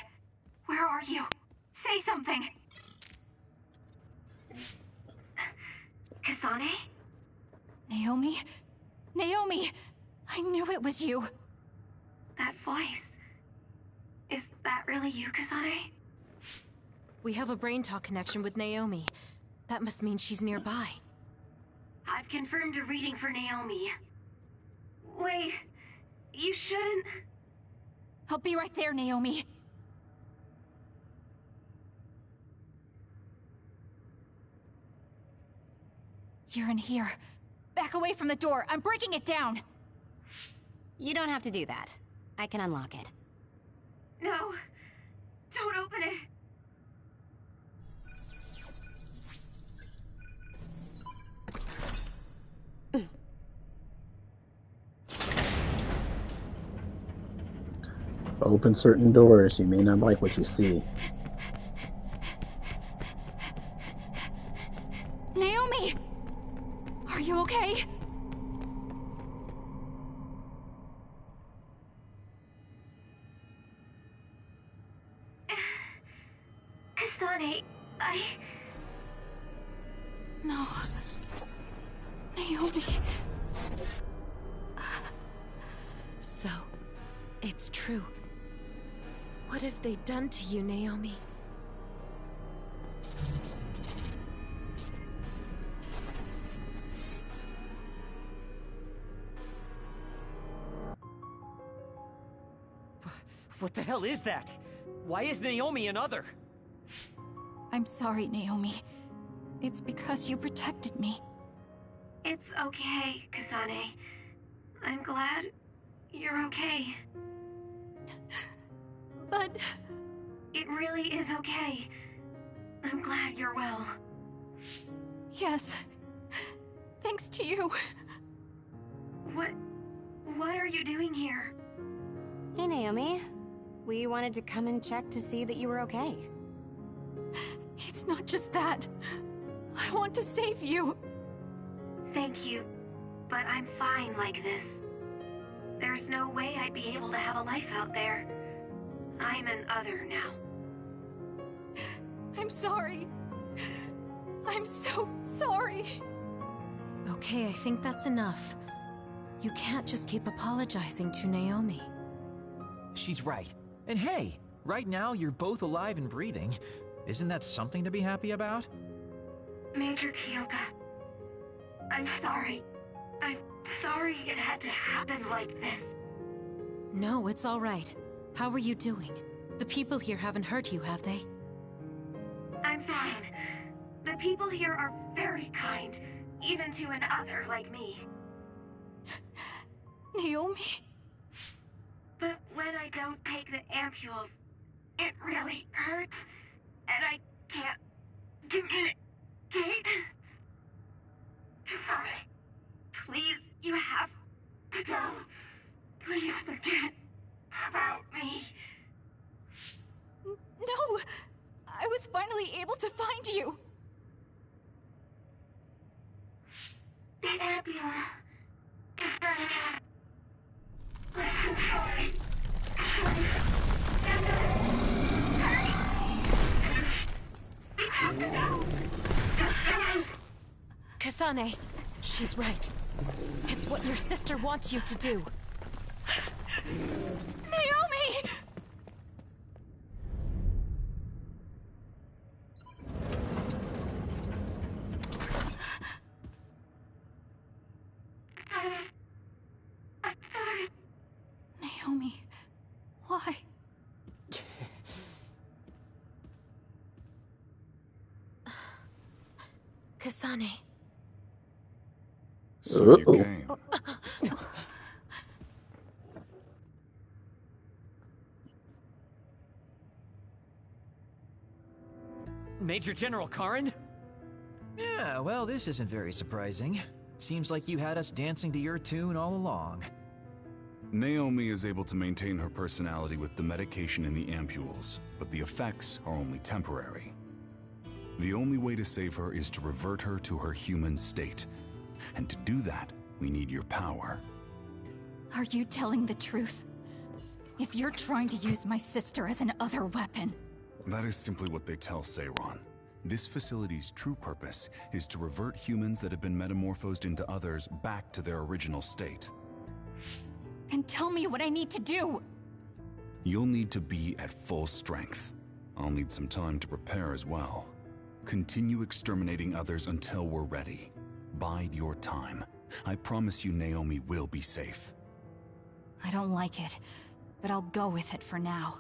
Where are you? Say something. Kasane? Naomi? Naomi! I knew it was you! That voice. Is that really you, Kasane? We have a brain talk connection with Naomi. That must mean she's nearby. I've confirmed a reading for Naomi. Wait, you shouldn't... I'll be right there, Naomi. You're in here. Back away from the door. I'm breaking it down. You don't have to do that. I can unlock it. No, don't open it. Open certain doors, you may not like what you see. Naomi! Are you okay? Naomi. So, it's true. What have they done to you, Naomi? What the hell is that? Why is Naomi another? I'm sorry, Naomi. It's because you protected me. It's okay, Kasane. I'm glad you're okay. But... It really is okay. I'm glad you're well. Yes. Thanks to you. What are you doing here? Hey, Naomi. We wanted to come and check to see that you were okay. It's not just that. I want to save you. Thank you, but I'm fine like this. There's no way I'd be able to have a life out there. I'm an other now. I'm sorry. I'm so sorry. Okay, I think that's enough. You can't just keep apologizing to Naomi. She's right. And hey, right now you're both alive and breathing. Isn't that something to be happy about? Major Kyoka, I'm sorry. I'm sorry it had to happen like this. No, it's all right. How are you doing? The people here haven't hurt you, have they? I'm fine. The people here are very kind, even to an other like me. Naomi? But when I don't take the ampules, it really hurts, and I can't communicate. Sorry. Please, you have to go. Please forget about me. No! I was finally able to find you! The ambulance. Kasane, she's right. It's what your sister wants you to do. Naomi! Naomi, why? Kasane. So you came. Major General Karin? Yeah, well, this isn't very surprising. Seems like you had us dancing to your tune all along. Naomi is able to maintain her personality with the medication in the ampules, but the effects are only temporary. The only way to save her is to revert her to her human state. And to do that, we need your power. Are you telling the truth? If you're trying to use my sister as an other weapon... That is simply what they tell Seiron. This facility's true purpose is to revert humans that have been metamorphosed into others back to their original state. Then tell me what I need to do! You'll need to be at full strength. I'll need some time to prepare as well. Continue exterminating others until we're ready. Bide your time. I promise you Naomi will be safe. I don't like it, but I'll go with it for now.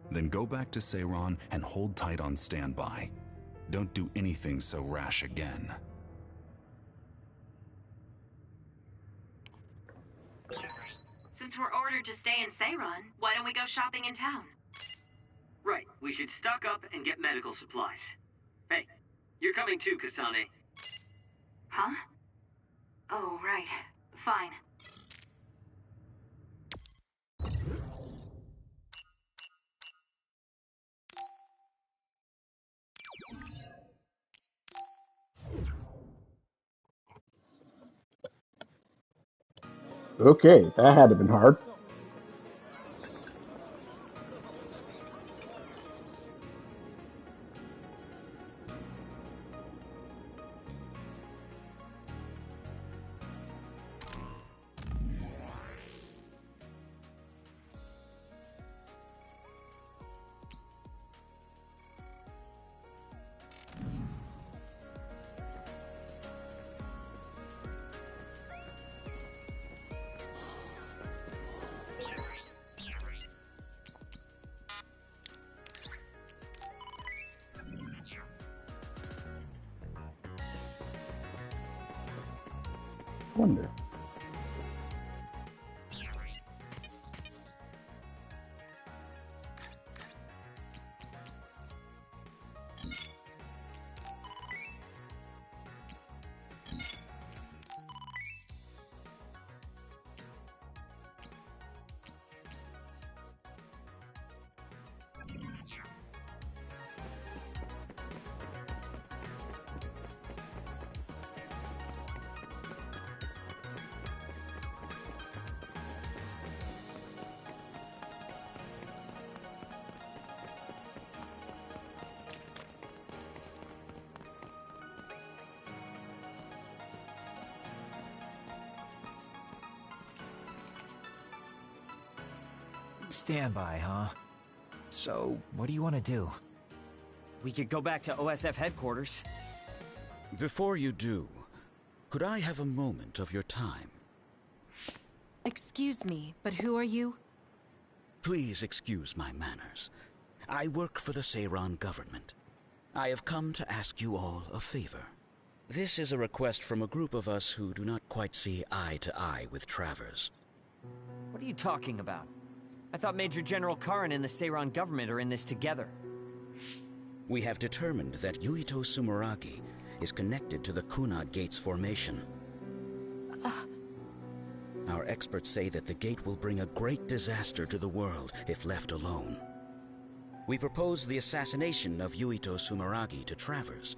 Then go back to Seiron and hold tight on standby. Don't do anything so rash again. Since we're ordered to stay in Seiron, why don't we go shopping in town? Right, we should stock up and get medical supplies. Hey, you're coming too, Kasane. Huh? Oh, right. Fine. Okay, that had to have been hard. wonder. Standby, huh? So, what do you want to do? We could go back to OSF headquarters. Before you do, could I have a moment of your time? Excuse me, but who are you? Please excuse my manners. I work for the Seiran government. I have come to ask you all a favor. This is a request from a group of us who do not quite see eye to eye with Travers. What are you talking about? I thought Major General Karin and the Seiran government are in this together. We have determined that Yuito Sumeragi is connected to the Kunad Gate's formation. Our experts say that the gate will bring a great disaster to the world if left alone. We proposed the assassination of Yuito Sumeragi to Travers,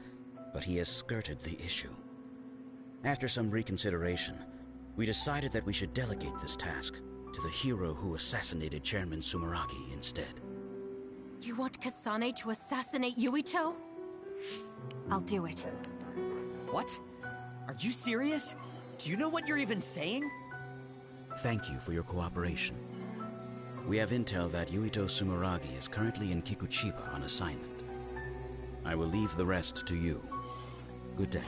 but he has skirted the issue. After some reconsideration, we decided that we should delegate this task to the hero who assassinated Chairman Sumeragi instead. You want Kasane to assassinate Yuito? I'll do it. What? Are you serious? Do you know what you're even saying? Thank you for your cooperation. We have intel that Yuito Sumeragi is currently in Kikuchiba on assignment. I will leave the rest to you. Good day.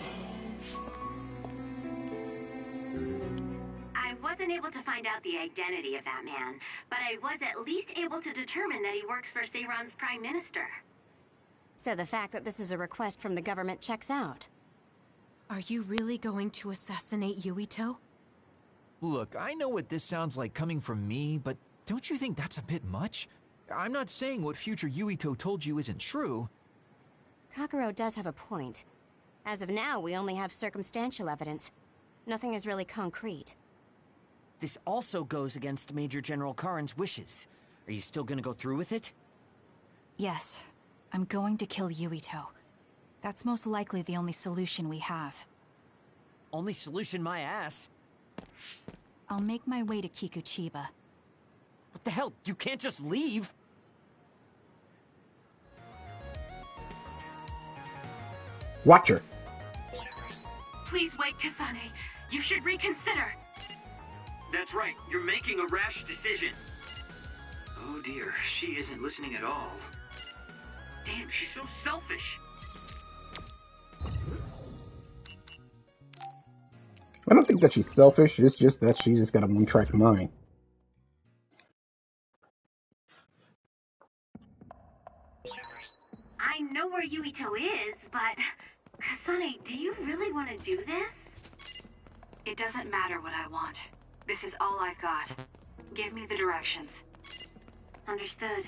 I wasn't able to find out the identity of that man, but I was at least able to determine that he works for Seiran's Prime Minister. So the fact that this is a request from the government checks out. Are you really going to assassinate Yuito? Look, I know what this sounds like coming from me, but don't you think that's a bit much? I'm not saying what future Yuito told you isn't true. Kakuro does have a point. As of now, we only have circumstantial evidence. Nothing is really concrete. This also goes against Major General Karin's wishes. Are you still gonna go through with it? Yes, I'm going to kill Yuito. That's most likely the only solution we have. Only solution, my ass. I'll make my way to Kikuchiba. What the hell? You can't just leave! Watch her. Please wait, Kasane. You should reconsider. That's right. You're making a rash decision. Oh dear, she isn't listening at all. Damn, she's so selfish. I don't think that she's selfish, it's just that she's just got a one-track mind. I know where Yuito is, but... Kasane, do you really want to do this? It doesn't matter what I want. This is all I've got. Give me the directions. Understood.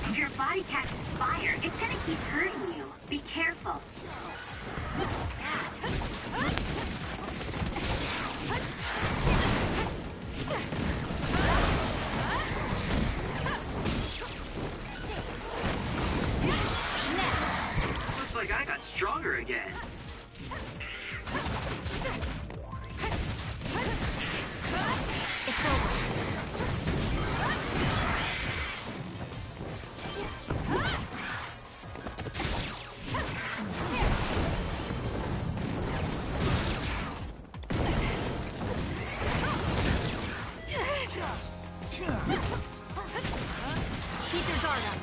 If your body catches fire, it's gonna keep hurting you. Be careful. Looks like I got stronger again. Keep your guard up.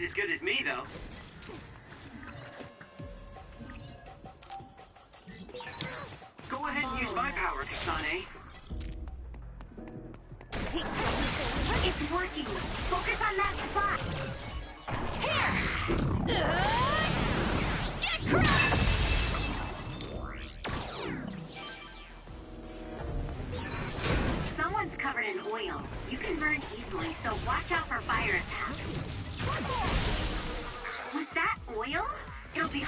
quite as good as me, though. Go ahead and use my power, Kasane. It's working. Focus on that spot. Here! Get crushed! Someone's covered in oil. You can burn easily, so watch out for fire attacks. With that oil, it'll be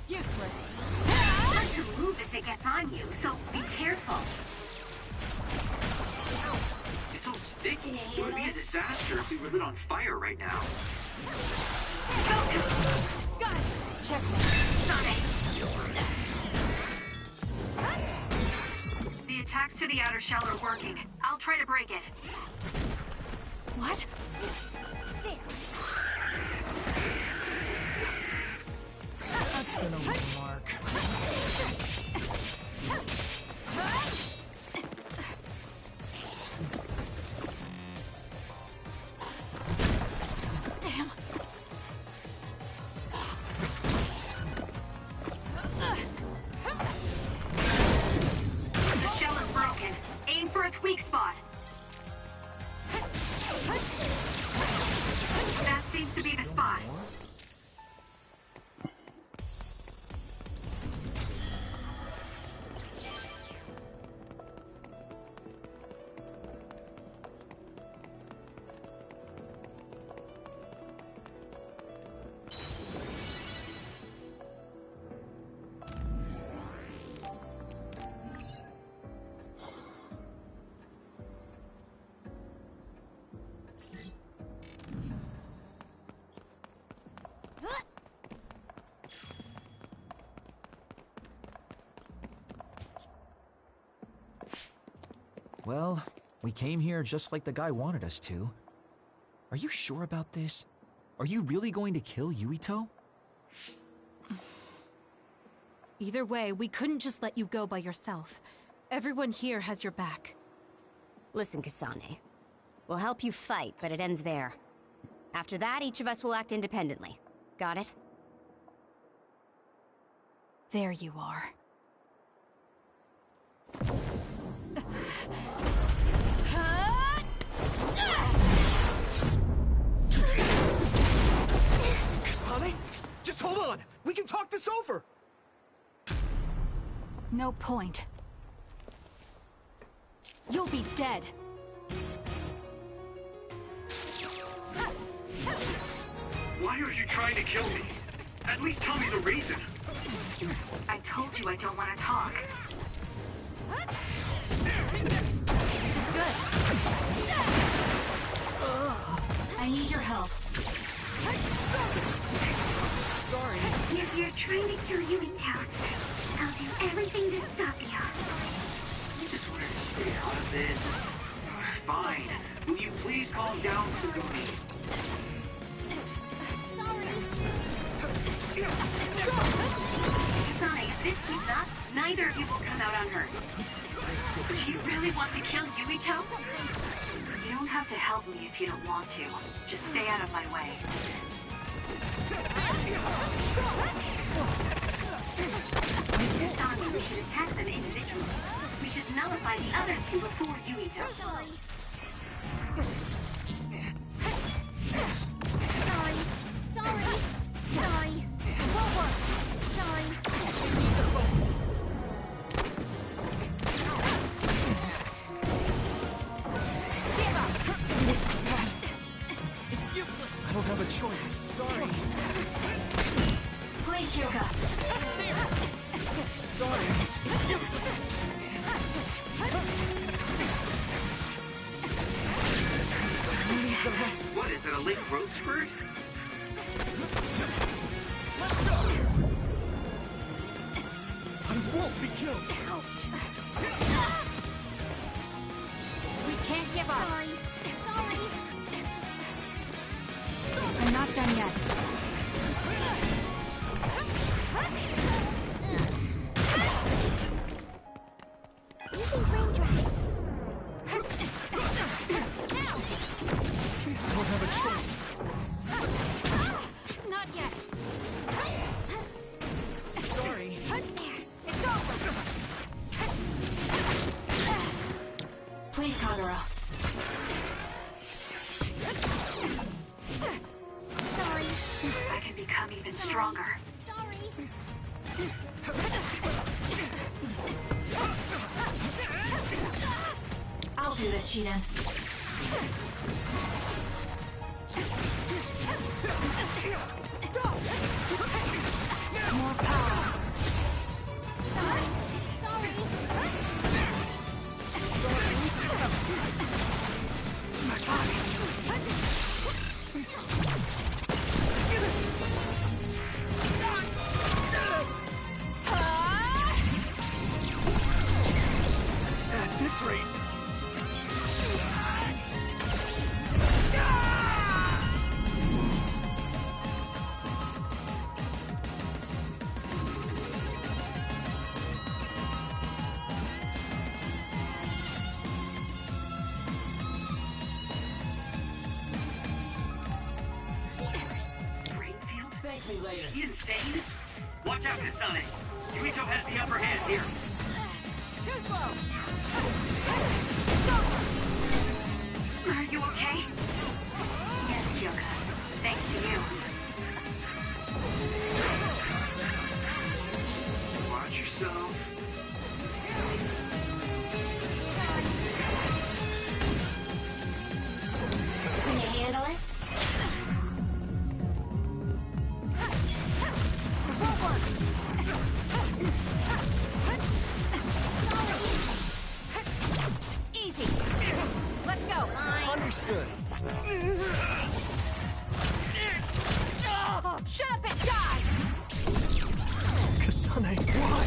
useless. Hard to move if it gets on you, so be careful. It's all sticky. It would be a disaster if we were lit on fire right now. Got it. Check. The attacks to the outer shell are working. I'll try to break it. What? That's gonna leave a mark. Damn. The shell is broken. Aim for its weak spot. That seems to be the spot. Well, we came here just like the guy wanted us to. Are you sure about this? Are you really going to kill Yuito? Either way, we couldn't just let you go by yourself. Everyone here has your back. Listen, Kasane. We'll help you fight, but it ends there. After that, each of us will act independently. Got it? There you are. Kasane? Just hold on! We can talk this over! No point. You'll be dead. Why are you trying to kill me? At least tell me the reason. I told you I don't want to talk. This is good. I need your help. Sorry. If you're trying to kill Yuito, I'll do everything to stop you. I just wanted to stay out of this. Fine. Will you please calm down, Sugumi? Kasane, if this keeps up, neither of you will come out unhurt. Do you really want to kill Yuito? You don't have to help me if you don't want to. Just stay out of my way. Kasane, we should attack them individually. We should nullify the other two before Yuito. Sorry. Sorry. Won't work. Sorry. Give up! This is right. It's useless. I don't have a choice. Sorry. Please, Kyoka. Sorry. It's useless. Leave the rest. What, is it a late growth spurt? I won't be killed! Ouch. We can't give up. Sorry. I'm not done yet. Using brain drive. I don't have a choice. do this, Shiden. More power. Sorry. At this rate... Thank me later. Is he insane? Watch out, Kasane. Yuito has the upper hand here. Too slow. Are you okay? Yes, Kyoka. Thanks to you. Watch yourself. Can you handle it? Easy. Let's go. Understood. Shut up and die! Kasane, why?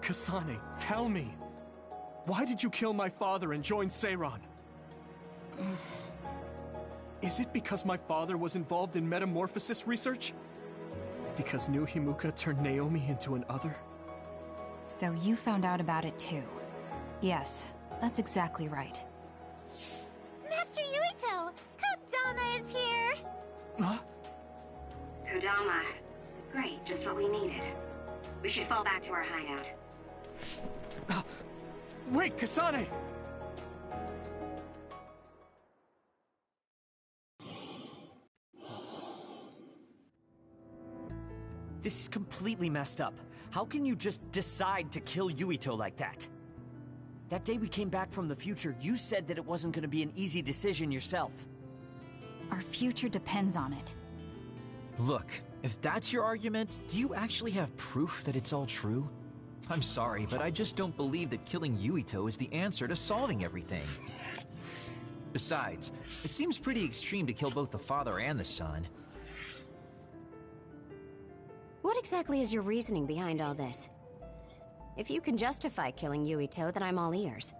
Kasane, tell me. Why did you kill my father and join Seiran? Is it because my father was involved in metamorphosis research? Because New Himuka turned Naomi into an other? So you found out about it too. Yes, that's exactly right. Master Yuito! Kodama is here! Huh? Kodama. Great, just what we needed. We should fall back to our hideout. Wait, Kasane! This is completely messed up. How can you just decide to kill Yuito like that? That day we came back from the future, you said that it wasn't going to be an easy decision yourself. Our future depends on it. Look, if that's your argument, do you actually have proof that it's all true? I'm sorry, but I just don't believe that killing Yuito is the answer to solving everything. Besides, it seems pretty extreme to kill both the father and the son. What exactly is your reasoning behind all this? If you can justify killing Yuito, then I'm all ears.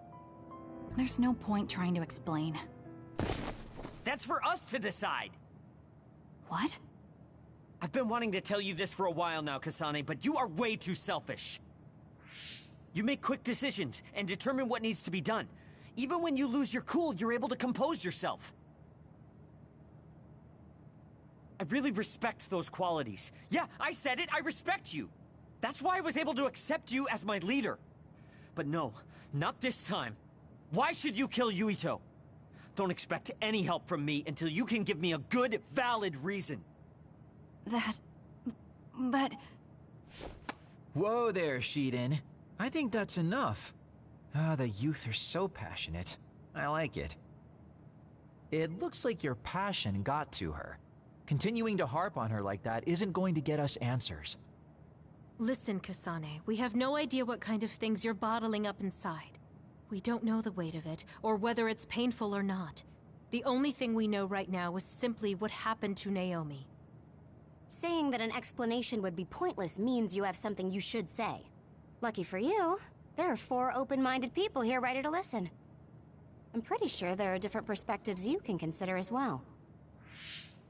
There's no point trying to explain. That's for us to decide! What? I've been wanting to tell you this for a while now, Kasane, but you are way too selfish. You make quick decisions and determine what needs to be done. Even when you lose your cool, you're able to compose yourself. I really respect those qualities. Yeah, I said it, I respect you. That's why I was able to accept you as my leader. But no, not this time. Why should you kill Yuito? Don't expect any help from me until you can give me a good, valid reason. But... Whoa there, Shiden. I think that's enough. The youth are so passionate. I like it. It looks like your passion got to her. Continuing to harp on her like that isn't going to get us answers. Listen, Kasane, we have no idea what kind of things you're bottling up inside. We don't know the weight of it, or whether it's painful or not. The only thing we know right now is simply what happened to Naomi. Saying that an explanation would be pointless means you have something you should say. Lucky for you, there are 4 open-minded people here ready to listen. I'm pretty sure there are different perspectives you can consider as well.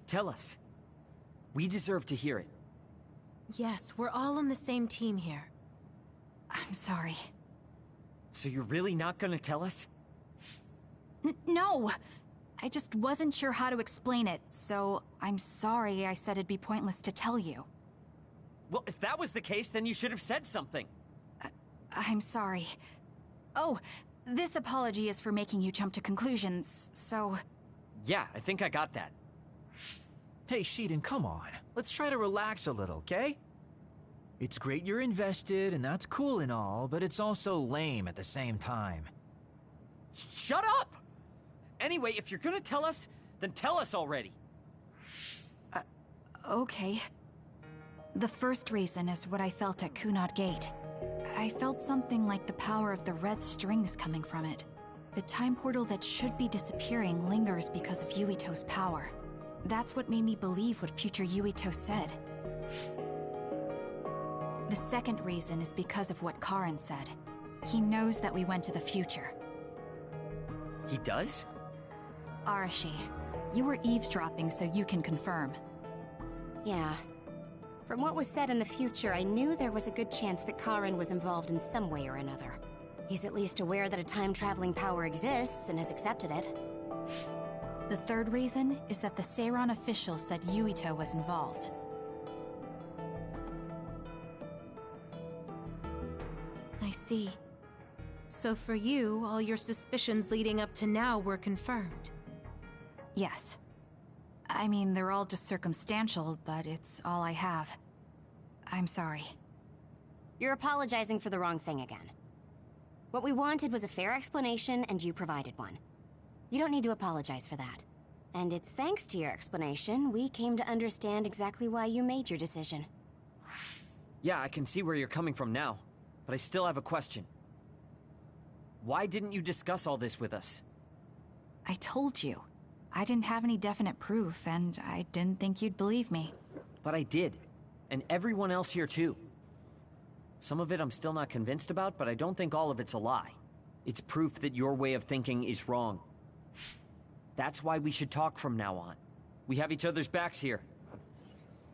Tell us. We deserve to hear it. Yes, we're all on the same team here. I'm sorry. So you're really not gonna tell us? No! I just wasn't sure how to explain it, so I'm sorry I said it'd be pointless to tell you. Well, if that was the case, then you should have said something. I'm sorry. Oh, This apology is for making you jump to conclusions, so... Yeah, I think I got that. Hey, Shiden, come on. Let's try to relax a little, okay? It's great you're invested, and that's cool and all, but it's also lame at the same time. Shut up! Anyway, if you're gonna tell us, then tell us already. Okay. The first reason is what I felt at Kunad Gate. I felt something like the power of the red strings coming from it. The time portal that should be disappearing lingers because of Yuito's power. That's what made me believe what future Yuito said. The second reason is because of what Karin said. He knows that we went to the future. He does? Arashi, you were eavesdropping so you can confirm. Yeah. From what was said in the future, I knew there was a good chance that Karin was involved in some way or another. He's at least aware that a time-traveling power exists and has accepted it. The third reason is that the Seiran official said Yuito was involved. I see. So for you, all your suspicions leading up to now were confirmed. Yes. I mean, they're all just circumstantial, but it's all I have. I'm sorry. You're apologizing for the wrong thing again. What we wanted was a fair explanation, and you provided one. You don't need to apologize for that. And it's thanks to your explanation, we came to understand exactly why you made your decision. Yeah, I can see where you're coming from now, but I still have a question. Why didn't you discuss all this with us? I told you. I didn't have any definite proof, and I didn't think you'd believe me. But I did. And everyone else here too. Some of it I'm still not convinced about, but I don't think all of it's a lie. It's proof that your way of thinking is wrong. That's why we should talk from now on. We have each other's backs here.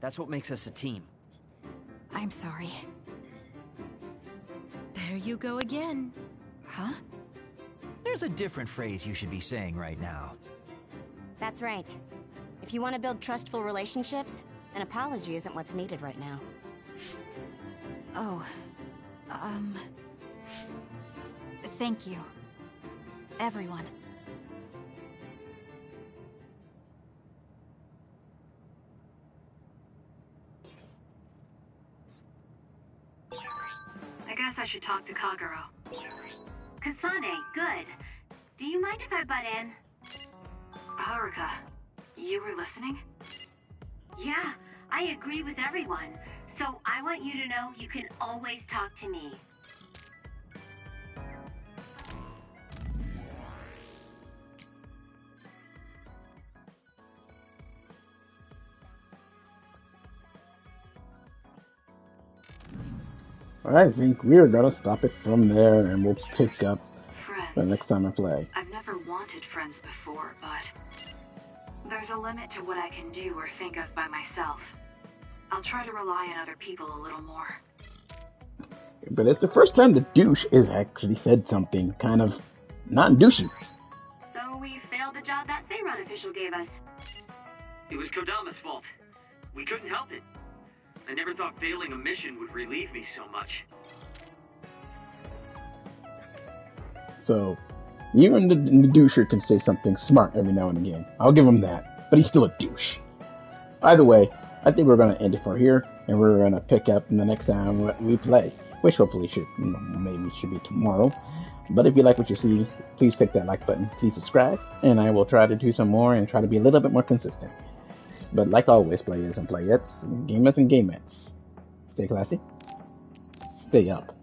That's what makes us a team. I'm sorry. There you go again. Huh? There's a different phrase you should be saying right now. That's right. If you want to build trustful relationships, an apology isn't what's needed right now. Oh, thank you. Everyone. I guess I should talk to Kagero. Kasane, good. Do you mind if I butt in? Haruka, you were listening? Yeah, I agree with everyone. So I want you to know you can always talk to me. Alright, I think we're gonna stop it from there, and we'll pick up Friends. the next time I play. I've never wanted friends before, but there's a limit to what I can do or think of by myself. I'll try to rely on other people a little more. But it's the first time the douche has actually said something kind of non-douchey. So we failed the job that Seiran official gave us. It was Kodama's fault. We couldn't help it. I never thought failing a mission would relieve me so much. So, even the doucher can say something smart every now and again. I'll give him that. But he's still a douche. Either way, I think we're going to end it for here, and we're going to pick up in the next time we play. Which hopefully maybe should be tomorrow. But if you like what you see, please click that like button. Please subscribe, and I will try to do some more and try to be a little bit more consistent. But like always, players and playettes, gamers and gamettes, stay classy, stay up.